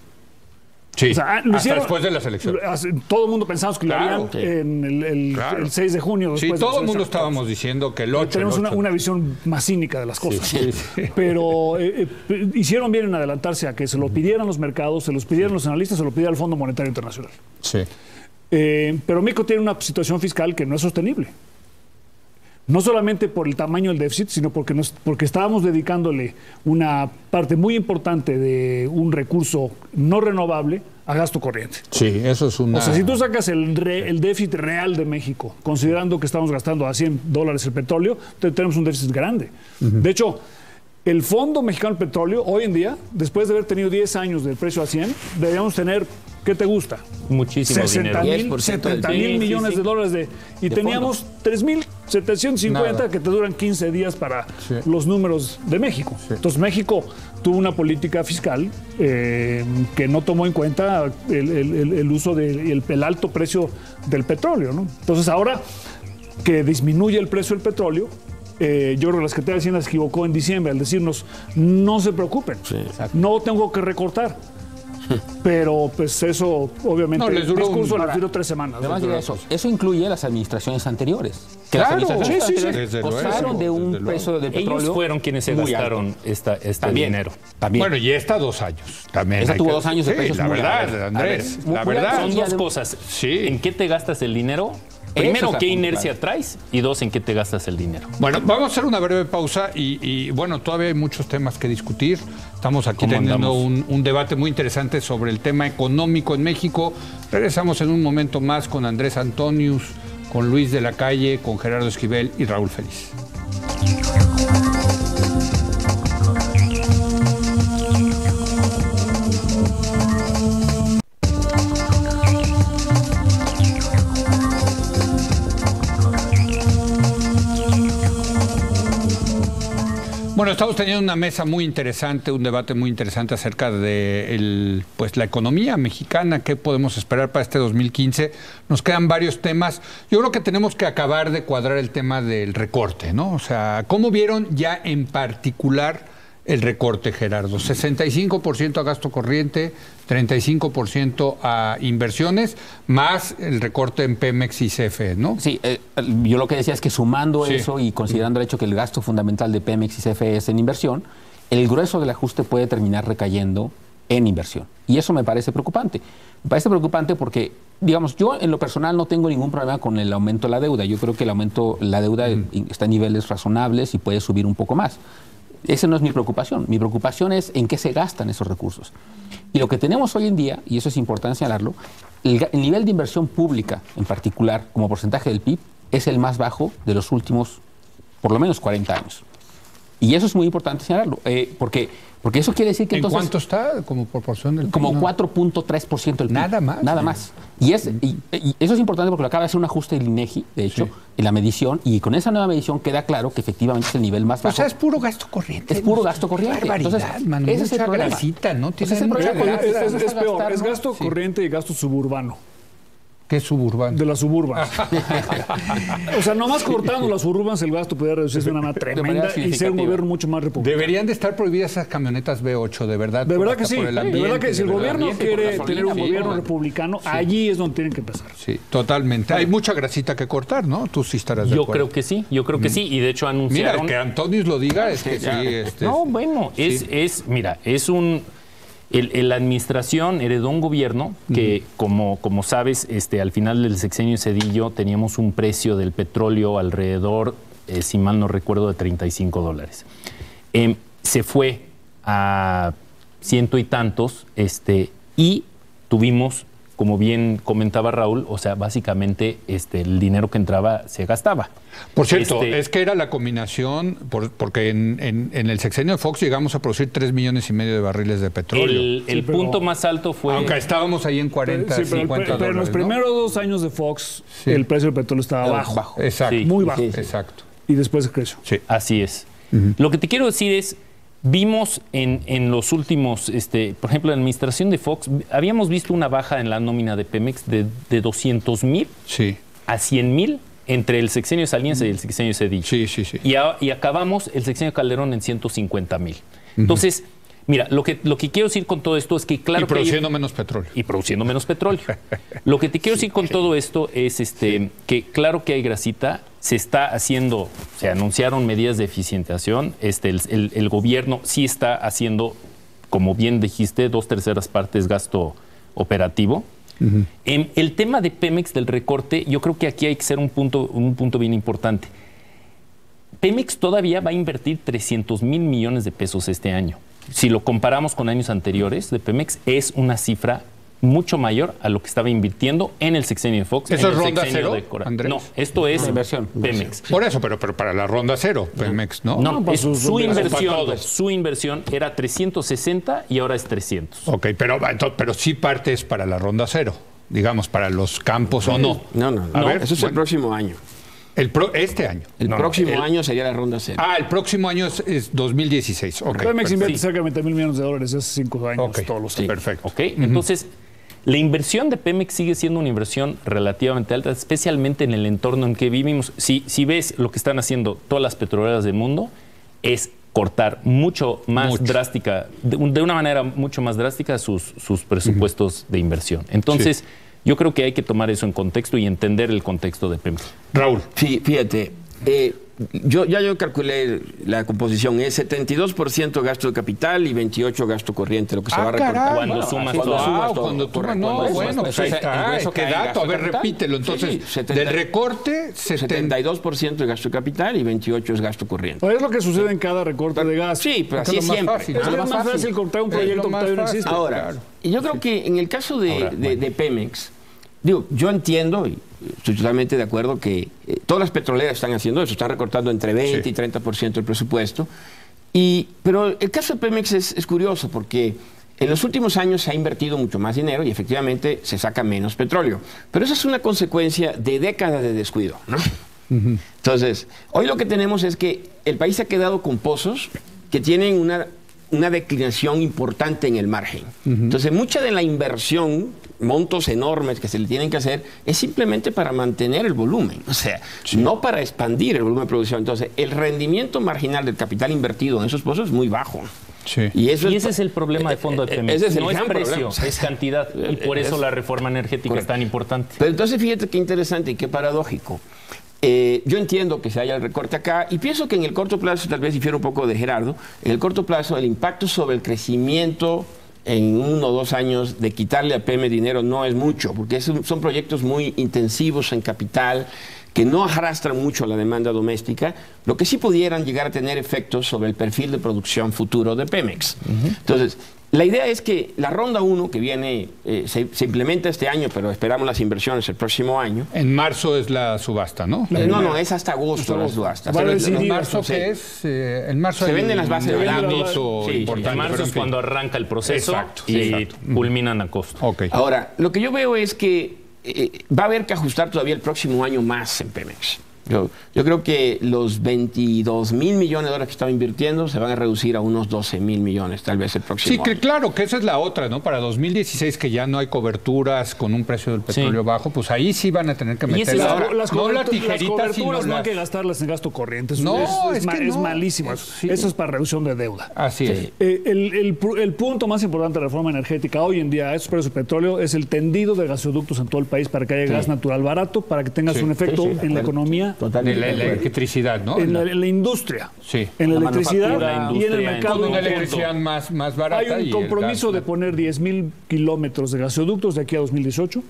Sí, hasta después de las elecciones. Todo el mundo pensamos que lo harían en el 6 de junio. Sí, todo el mundo estábamos diciendo que el 8. Tenemos una visión más cínica de las cosas. Sí. Pero hicieron bien en adelantarse a que se lo pidieran los mercados, se los pidieran los analistas, se lo pidiera el Fondo Monetario Internacional. Sí. Pero México tiene una situación fiscal que no es sostenible. No solamente por el tamaño del déficit, sino porque estábamos dedicándole una parte muy importante de un recurso no renovable a gasto corriente. Sí, eso es una... O sea, si tú sacas el déficit real de México, considerando que estamos gastando a $100 el petróleo, tenemos un déficit grande. De hecho, el Fondo Mexicano del Petróleo, hoy en día, después de haber tenido 10 años del precio a 100, deberíamos tener, ¿qué te gusta? Muchísimo 70 mil millones de dólares y teníamos 3.750 que te duran 15 días para los números de México. Sí. Entonces México tuvo una política fiscal que no tomó en cuenta el uso del alto precio del petróleo, ¿no? Entonces ahora que disminuye el precio del petróleo, yo creo que la Secretaría de Hacienda se equivocó en diciembre al decirnos no se preocupen, no tengo que recortar. Pero pues eso, obviamente, No, les duró el discurso un- les duró 3 semanas. Además de eso incluye las administraciones anteriores. Que Claro, las administraciones sí, sí, anteriores desde costaron luego, de un desde precio del petróleo. Ellos fueron quienes se muy gastaron alto. este También, dinero. También. Bueno, y esta 2 años. También Esa hay tuvo que- 2 años de sí, precios la muy verdad, altos. Andrés, A ver, la muy verdad. Son Y dos además- cosas. Sí. ¿En qué te gastas el dinero? Primero, Eso ¿qué está inercia claro. traes? Y dos, ¿en qué te gastas el dinero? Bueno, vamos a hacer una breve pausa y, bueno, todavía hay muchos temas que discutir. Estamos aquí ¿Cómo teniendo andamos? un debate muy interesante sobre el tema económico en México. Regresamos en un momento más con Andrés Antonius, con Luis de la Calle, con Gerardo Esquivel y Raúl Feliz. Bueno, estamos teniendo una mesa muy interesante, un debate muy interesante acerca de pues, la economía mexicana, qué podemos esperar para este 2015. Nos quedan varios temas. Yo creo que tenemos que acabar de cuadrar el tema del recorte, ¿no? O sea, ¿cómo vieron ya en particular el recorte, Gerardo? 65% a gasto corriente, 35% a inversiones, más el recorte en Pemex y CFE, ¿no? Sí, yo lo que decía es que sumando Sí. eso y considerando el hecho que el gasto fundamental de Pemex y CFE es en inversión, el grueso del ajuste puede terminar recayendo en inversión. Y eso me parece preocupante. Me parece preocupante porque, digamos, yo en lo personal no tengo ningún problema con el aumento de la deuda. Yo creo que la deuda está en niveles razonables y puede subir un poco más. Esa no es mi preocupación. Mi preocupación es en qué se gastan esos recursos. Y lo que tenemos hoy en día, y eso es importante señalarlo, el nivel de inversión pública, en particular, como porcentaje del PIB, es el más bajo de los últimos, por lo menos, 40 años. Y eso es muy importante señalarlo, porque eso quiere decir que ¿En entonces... cuánto está como proporción del Como PIB? 4.3% del PIB. Nada más. Nada más. Y eso es importante porque lo acaba de hacer un ajuste del INEGI, de hecho, Sí. en la medición, y con esa nueva medición queda claro que efectivamente es el nivel más O bajo. sea, es puro gasto corriente. Es puro gasto corriente. Qué barbaridad, Entonces, mano. ese es el Mucha problema. grasita, ¿no? Pues ese es el Tiene problema. mucha grasa. Es peor, gastar, es ¿no? gasto corriente y gasto suburbano. ¿Qué es suburbano? De las suburbas. O sea, nomás cortando las suburbans el gasto podría reducirse de una manera tremenda y ser un significativa. gobierno mucho más republicano. Deberían de estar prohibidas esas camionetas V8, de verdad. De verdad que hasta sí. por el De verdad ambiente, que si el de verdad. gobierno ambiente, por quiere gasolina, tener un sí, gobierno ¿no? republicano, allí es donde tienen que empezar. Sí, totalmente. Hay mucha grasita que cortar, ¿no? Tú sí estarás de Yo acuerdo. creo que sí, y de hecho Mira, anunciaron... que Antonius lo diga es que sí. No, bueno, mira, es un... La administración heredó un gobierno que, como sabes, al final del sexenio Cedillo teníamos un precio del petróleo alrededor, si mal no recuerdo, de $35. Se fue a ciento y tantos, y tuvimos, como bien comentaba Raúl, o sea, básicamente el dinero que entraba se gastaba. Por cierto, es que era la combinación, porque en el sexenio de Fox llegamos a producir 3,5 millones de barriles de petróleo. El pero- punto más alto fue... Aunque estábamos ahí en 40, Sí, pero, 50 pero en los dólares, ¿no? primeros 2 años de Fox, Sí. el precio del petróleo estaba bajo. Exacto. Sí. Muy bajo. Exacto. Y después creció. Sí. Así es. Lo que te quiero decir es, vimos en los últimos, por ejemplo, en la administración de Fox, habíamos visto una baja en la nómina de Pemex de 200,000 Sí. a 100,000 entre el sexenio de Salinas y el sexenio de Cedillo. Sí. Y acabamos el sexenio de Calderón en 150,000. Entonces, mira, lo que quiero decir con todo esto es que claro Y produciendo menos petróleo. y produciendo menos petróleo. Lo que te quiero decir con todo esto es que claro que hay grasita, se anunciaron medidas de eficientización, el gobierno sí está haciendo, como bien dijiste, 2/3 partes gasto operativo. En el tema de Pemex del recorte, yo creo que aquí hay que ser un punto bien importante. Pemex todavía va a invertir 300,000 millones de pesos este año. Si lo comparamos con años anteriores de Pemex, es una cifra mucho mayor a lo que estaba invirtiendo en el sexenio de Fox. ¿Eso en es el ronda sexenio cero, de Cora. Andrés? No, esto es Inversión. Pemex. Por eso, pero para la ronda cero, Pemex, ¿no? No, para es sus su operaciones. Para inversión. todos. Su inversión era 360 y ahora es 300. Ok, pero sí parte es para la ronda cero, digamos, para los campos o no. No. A ver, Eso es el bueno. próximo año. Este año. El No, próximo año sería la ronda cero. El próximo año es 2016. Ok, Pemex invierte perfecto. cerca de 20,000 millones de dólares hace 5 años, Ok, todos los años. perfecto. ¿Ok? Entonces, la inversión de Pemex sigue siendo una inversión relativamente alta, especialmente en el entorno en que vivimos. Si ves lo que están haciendo todas las petroleras del mundo, es cortar mucho más drástica, de una manera mucho más drástica sus presupuestos de inversión. Entonces, yo creo que hay que tomar eso en contexto y entender el contexto de Pemex. Raúl. Sí, fíjate, yo calculé la composición, es 72% gasto de capital y 28% gasto corriente, lo que se va a recortar. Cuando sumas todo. Pues ahí está. ¿Qué dato? A ver, repítelo. Entonces, del recorte, 72% de gasto de capital y 28% es gasto corriente. Pues es lo que sucede en cada recorte de gasto. Sí, pero así es siempre. Es más fácil cortar un proyecto que todavía no existe. Ahora, yo creo que en el caso de Pemex, digo, yo entiendo y estoy totalmente de acuerdo que todas las petroleras están haciendo eso, están recortando entre 20 y 30% del presupuesto. Pero el caso de Pemex es curioso porque en los últimos años se ha invertido mucho más dinero y efectivamente se saca menos petróleo. Pero esa es una consecuencia de décadas de descuido, ¿no? Entonces, hoy lo que tenemos es que el país se ha quedado con pozos que tienen una declinación importante en el margen. Entonces, mucha de la inversión, montos enormes que se le tienen que hacer, es simplemente para mantener el volumen, o sea, no para expandir el volumen de producción. Entonces, el rendimiento marginal del capital invertido en esos pozos es muy bajo. Sí. Y ese es el problema de fondo de Pemex. No es precio, es cantidad. Y por eso la reforma energética es tan importante. Pero entonces, fíjate qué interesante y qué paradójico. Yo entiendo que se haya el recorte acá y pienso que en el corto plazo, tal vez difiere un poco de Gerardo, en el corto plazo el impacto sobre el crecimiento en 1 o 2 años de quitarle a Pemex dinero no es mucho, porque son proyectos muy intensivos en capital, que no arrastran mucho la demanda doméstica, lo que sí pudieran llegar a tener efectos sobre el perfil de producción futuro de Pemex. Entonces, la idea es que la ronda 1 que viene se implementa este año, pero esperamos las inversiones el próximo año. En marzo es la subasta, ¿no? No, es hasta agosto la subasta. ¿En marzo qué es? En marzo se venden las bases de datos. En marzo es cuando arranca el proceso y culminan a agosto. Ahora, lo que yo veo es que va a haber que ajustar todavía el próximo año más en Pemex. Yo creo que los 22,000 millones de dólares que estaba invirtiendo se van a reducir a unos 12,000 millones, tal vez el próximo año. Sí, claro, que esa es la otra, ¿no? Para 2016, que ya no hay coberturas con un precio del petróleo bajo, pues ahí sí van a tener que meter las coberturas no hay que gastarlas en gasto corriente. Es malísimo. Eso es para reducción de deuda. Así es. El punto más importante de la reforma energética hoy en día, esos precios de petróleo, es el tendido de gasoductos en todo el país para que haya gas natural barato, para que tengas un efecto en la economía. Totalmente. En la electricidad, ¿no? En la industria. Sí. En la electricidad y en el mercado. Con una electricidad más barata. Hay un compromiso de poner 10,000 kilómetros de gasoductos de aquí a 2018.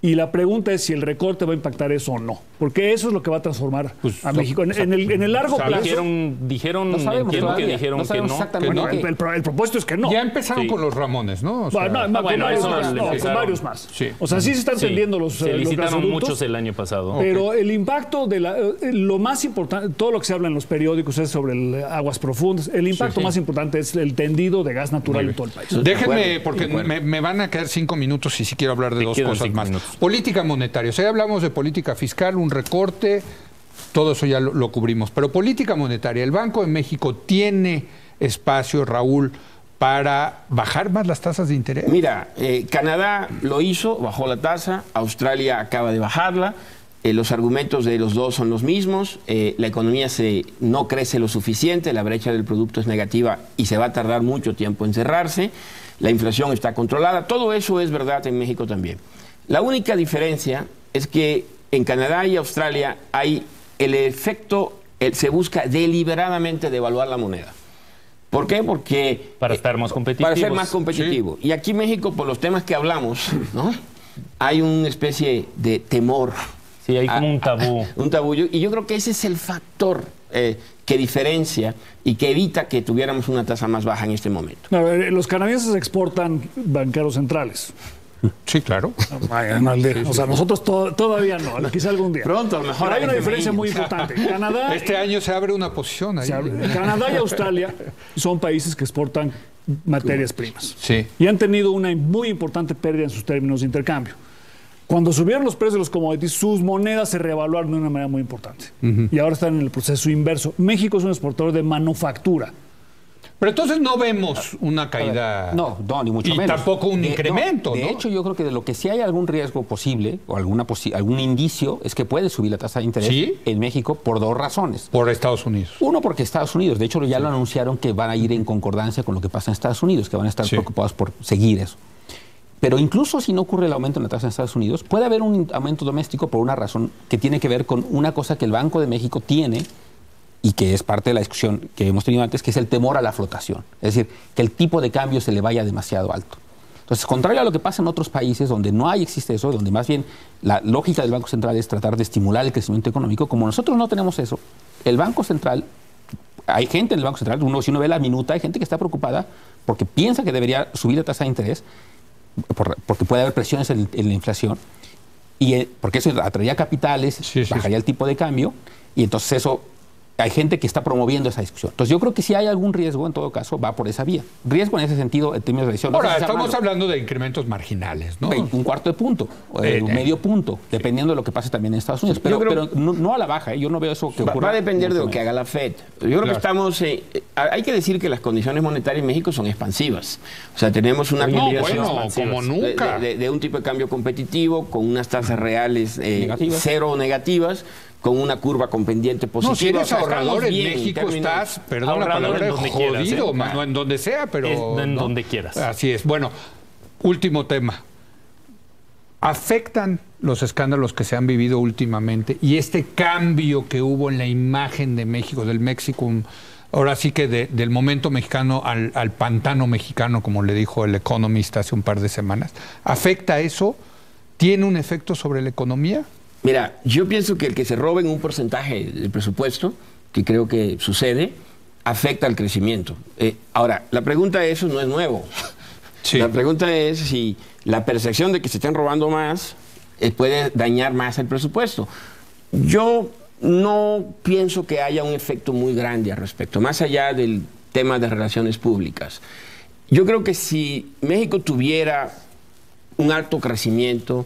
Y la pregunta es si el recorte va a impactar eso o no. Porque eso es lo que va a transformar a México. En el largo plazo. Dijeron que no. Exactamente. El propuesto es que no. Ya empezaron con los Ramones, ¿no? O sea, con varios más. Sí. O sea, sí se están tendiendo los se licitaron muchos el año pasado. Pero el impacto de lo más importante, todo lo que se habla en los periódicos es sobre aguas profundas. El impacto más importante es el tendido de gas natural en todo el país. Déjenme, porque me van a quedar 5 minutos y si quiero hablar de 2 cosas más. Política monetaria. O sea, ya hablamos de política fiscal, un recorte, todo eso ya lo cubrimos. Pero política monetaria, ¿el Banco de México tiene espacio, Raúl, para bajar más las tasas de interés? Mira, Canadá lo hizo, bajó la tasa, Australia acaba de bajarla, los argumentos de los dos son los mismos, la economía no crece lo suficiente, la brecha del producto es negativa y se va a tardar mucho tiempo en cerrarse, la inflación está controlada, todo eso es verdad en México también. La única diferencia es que en Canadá y Australia hay el efecto, se busca deliberadamente devaluar la moneda. ¿Por qué? Porque... Para estar más competitivos. Para ser más competitivo. Sí. Y aquí en México, por los temas que hablamos, ¿no? Hay una especie de temor. Sí, hay como un tabú. Un tabú. Y yo creo que ese es el factor que diferencia y que evita que tuviéramos una tasa más baja en este momento. Claro, los canadienses exportan banqueros centrales. Sí, claro. O sea, nosotros todavía no, quizá algún día. Pronto, a lo mejor. Pero hay una diferencia muy importante. Canadá, este año se abre una posición ahí. Canadá y Australia son países que exportan materias primas. Sí. Y han tenido una muy importante pérdida en sus términos de intercambio. Cuando subieron los precios de los commodities, sus monedas se reevaluaron de una manera muy importante. Y ahora están en el proceso inverso. México es un exportador de manufactura. Pero entonces no vemos una caída. No, ni mucho menos. Y tampoco un incremento, ¿no? De hecho, yo creo que de lo que sí hay algún riesgo posible o algún indicio es que puede subir la tasa de interés en México por 2 razones. Por Estados Unidos. Uno, porque Estados Unidos, de hecho ya lo anunciaron que van a ir en concordancia con lo que pasa en Estados Unidos, que van a estar preocupados por seguir eso. Pero incluso si no ocurre el aumento en la tasa en Estados Unidos, puede haber un aumento doméstico por una razón que tiene que ver con una cosa que el Banco de México tiene y que es parte de la discusión que hemos tenido antes, que es el temor a la flotación. Es decir, que el tipo de cambio se le vaya demasiado alto. Entonces, contrario a lo que pasa en otros países donde no existe eso, donde más bien la lógica del Banco Central es tratar de estimular el crecimiento económico, como nosotros no tenemos eso, el Banco Central, hay gente en el Banco Central, si uno ve la minuta, hay gente que está preocupada porque piensa que debería subir la tasa de interés, porque puede haber presiones en la inflación, y porque eso atraería capitales, bajaría el tipo de cambio, y entonces eso... Hay gente que está promoviendo esa discusión. Entonces yo creo que si hay algún riesgo, en todo caso, va por esa vía. Riesgo en ese sentido, en términos de decisión. Ahora, estamos hablando de incrementos marginales, ¿no? Un cuarto de punto, medio punto, dependiendo de lo que pase también en Estados Unidos. Pero no a la baja, yo no veo eso que ocurra. Va a depender de lo que haga la Fed. Yo creo que estamos... hay que decir que las condiciones monetarias en México son expansivas. O sea, tenemos una como nunca. De un tipo de cambio competitivo, con unas tasas reales cero negativas, con una curva con pendiente positiva. No, si eres ahorrador en México estás, perdón la palabra, jodido, no en donde sea, pero... En donde quieras. Así es. Bueno, último tema. ¿Afectan los escándalos que se han vivido últimamente y este cambio que hubo en la imagen de México, del México, ahora sí que del momento mexicano al pantano mexicano, como le dijo el Economist hace un par de semanas? ¿Afecta eso? ¿Tiene un efecto sobre la economía? Mira, yo pienso que el que se roben un porcentaje del presupuesto, que creo que sucede, afecta al crecimiento. Ahora, la pregunta de eso no es nuevo. La pregunta es si la percepción de que se estén robando más puede dañar más el presupuesto. Yo no pienso que haya un efecto muy grande al respecto, más allá del tema de relaciones públicas. Yo creo que si México tuviera un alto crecimiento,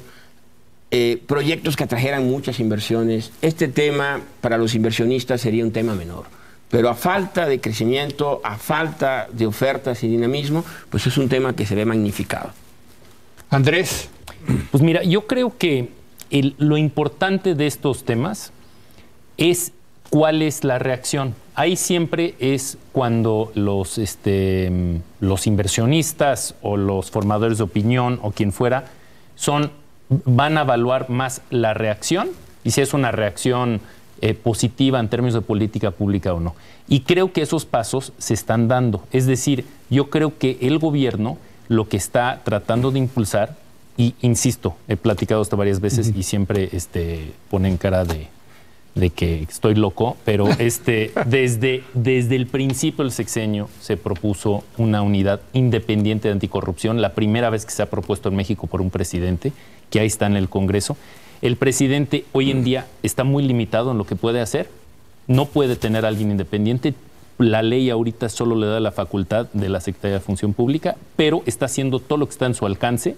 proyectos que atrajeran muchas inversiones, este tema para los inversionistas sería un tema menor. Pero a falta de crecimiento, a falta de ofertas y dinamismo, pues es un tema que se ve magnificado. Andrés. Pues mira, yo creo que lo importante de estos temas es cuál es la reacción. Ahí siempre es cuando los inversionistas o los formadores de opinión o quien fuera van a evaluar más la reacción y si es una reacción positiva en términos de política pública o no. Y creo que esos pasos se están dando. Es decir, yo creo que el gobierno lo que está tratando de impulsar, y insisto, he platicado esto varias veces y siempre ponen cara de que estoy loco, pero desde el principio del sexenio se propuso una unidad independiente de anticorrupción, la primera vez que se ha propuesto en México por un presidente, que ahí está en el Congreso. El presidente hoy en día está muy limitado en lo que puede hacer, no puede tener a alguien independiente, la ley ahorita solo le da la facultad de la Secretaría de Función Pública, pero está haciendo todo lo que está en su alcance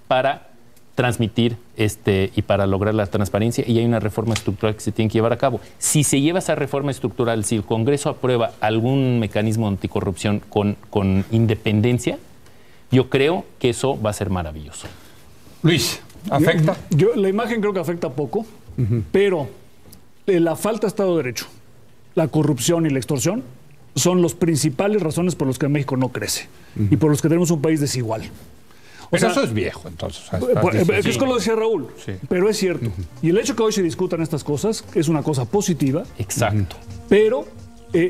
para transmitir y para lograr la transparencia, y hay una reforma estructural que se tiene que llevar a cabo. Si se lleva esa reforma estructural, si el Congreso aprueba algún mecanismo anticorrupción con independencia, yo creo que eso va a ser maravilloso. Luis, ¿afecta? La imagen creo que afecta poco, pero la falta de Estado de Derecho, la corrupción y la extorsión son las principales razones por las que México no crece y por las que tenemos un país desigual. Pero eso es viejo, entonces. Es como lo decía Raúl, pero es cierto. Y el hecho que hoy se discutan estas cosas es una cosa positiva. Exacto. Pero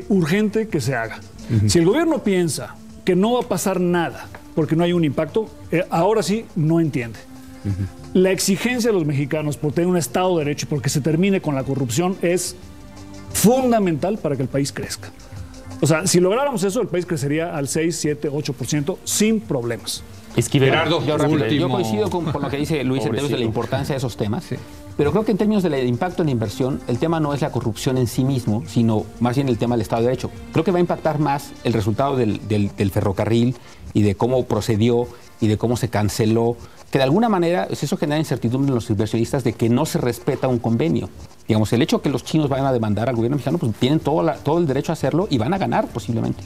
urgente que se haga. Si el gobierno piensa que no va a pasar nada porque no hay un impacto, ahora sí no entiende. La exigencia de los mexicanos por tener un Estado de Derecho y porque se termine con la corrupción es fundamental para que el país crezca. O sea, si lográramos eso, el país crecería al 6, 7, 8% sin problemas. Gerardo, yo coincido con lo que dice Luis en términos de la importancia de esos temas, pero creo que en términos del impacto en la inversión, el tema no es la corrupción en sí mismo, sino más bien el tema del Estado de Derecho. Creo que va a impactar más el resultado del ferrocarril y de cómo procedió y de cómo se canceló, que de alguna manera eso genera incertidumbre en los inversionistas de que no se respeta un convenio. Digamos, el hecho de que los chinos vayan a demandar al gobierno mexicano, pues tienen todo el derecho a hacerlo y van a ganar posiblemente.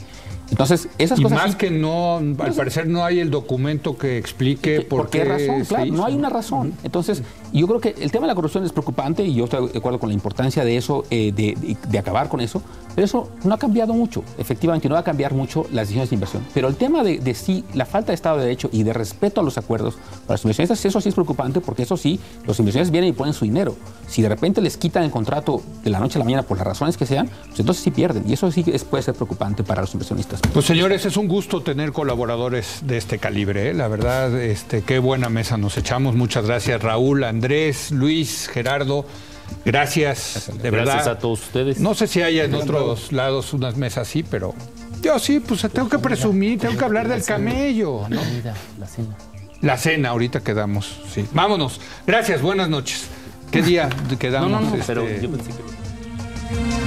Entonces, esas y cosas... más sí, que no, al parecer no hay el documento que explique por qué razón, claro, no hay una razón. Entonces, yo creo que el tema de la corrupción es preocupante y yo estoy de acuerdo con la importancia de eso, de acabar con eso, pero eso no ha cambiado mucho. Efectivamente, no va a cambiar mucho las decisiones de inversión. Pero el tema de sí, la falta de Estado de Derecho y de respeto a los acuerdos para los inversionistas, eso sí es preocupante porque eso sí, los inversionistas vienen y ponen su dinero. Si de repente les quitan el contrato de la noche a la mañana por las razones que sean, pues entonces sí pierden. Y eso sí puede ser preocupante para los inversionistas. Pues señores, es un gusto tener colaboradores de este calibre, ¿eh? La verdad, qué buena mesa nos echamos. Muchas gracias, Raúl, Andrés, Luis, Gerardo. Gracias, de verdad. Gracias a todos ustedes. No sé si haya en otros lados unas mesas así, pero yo sí, pues tengo que presumir, tengo que hablar del camello, ¿no? La cena. La cena, ahorita quedamos, sí. Vámonos. Gracias, buenas noches. ¿Qué día quedamos? No, pero yo pensé que...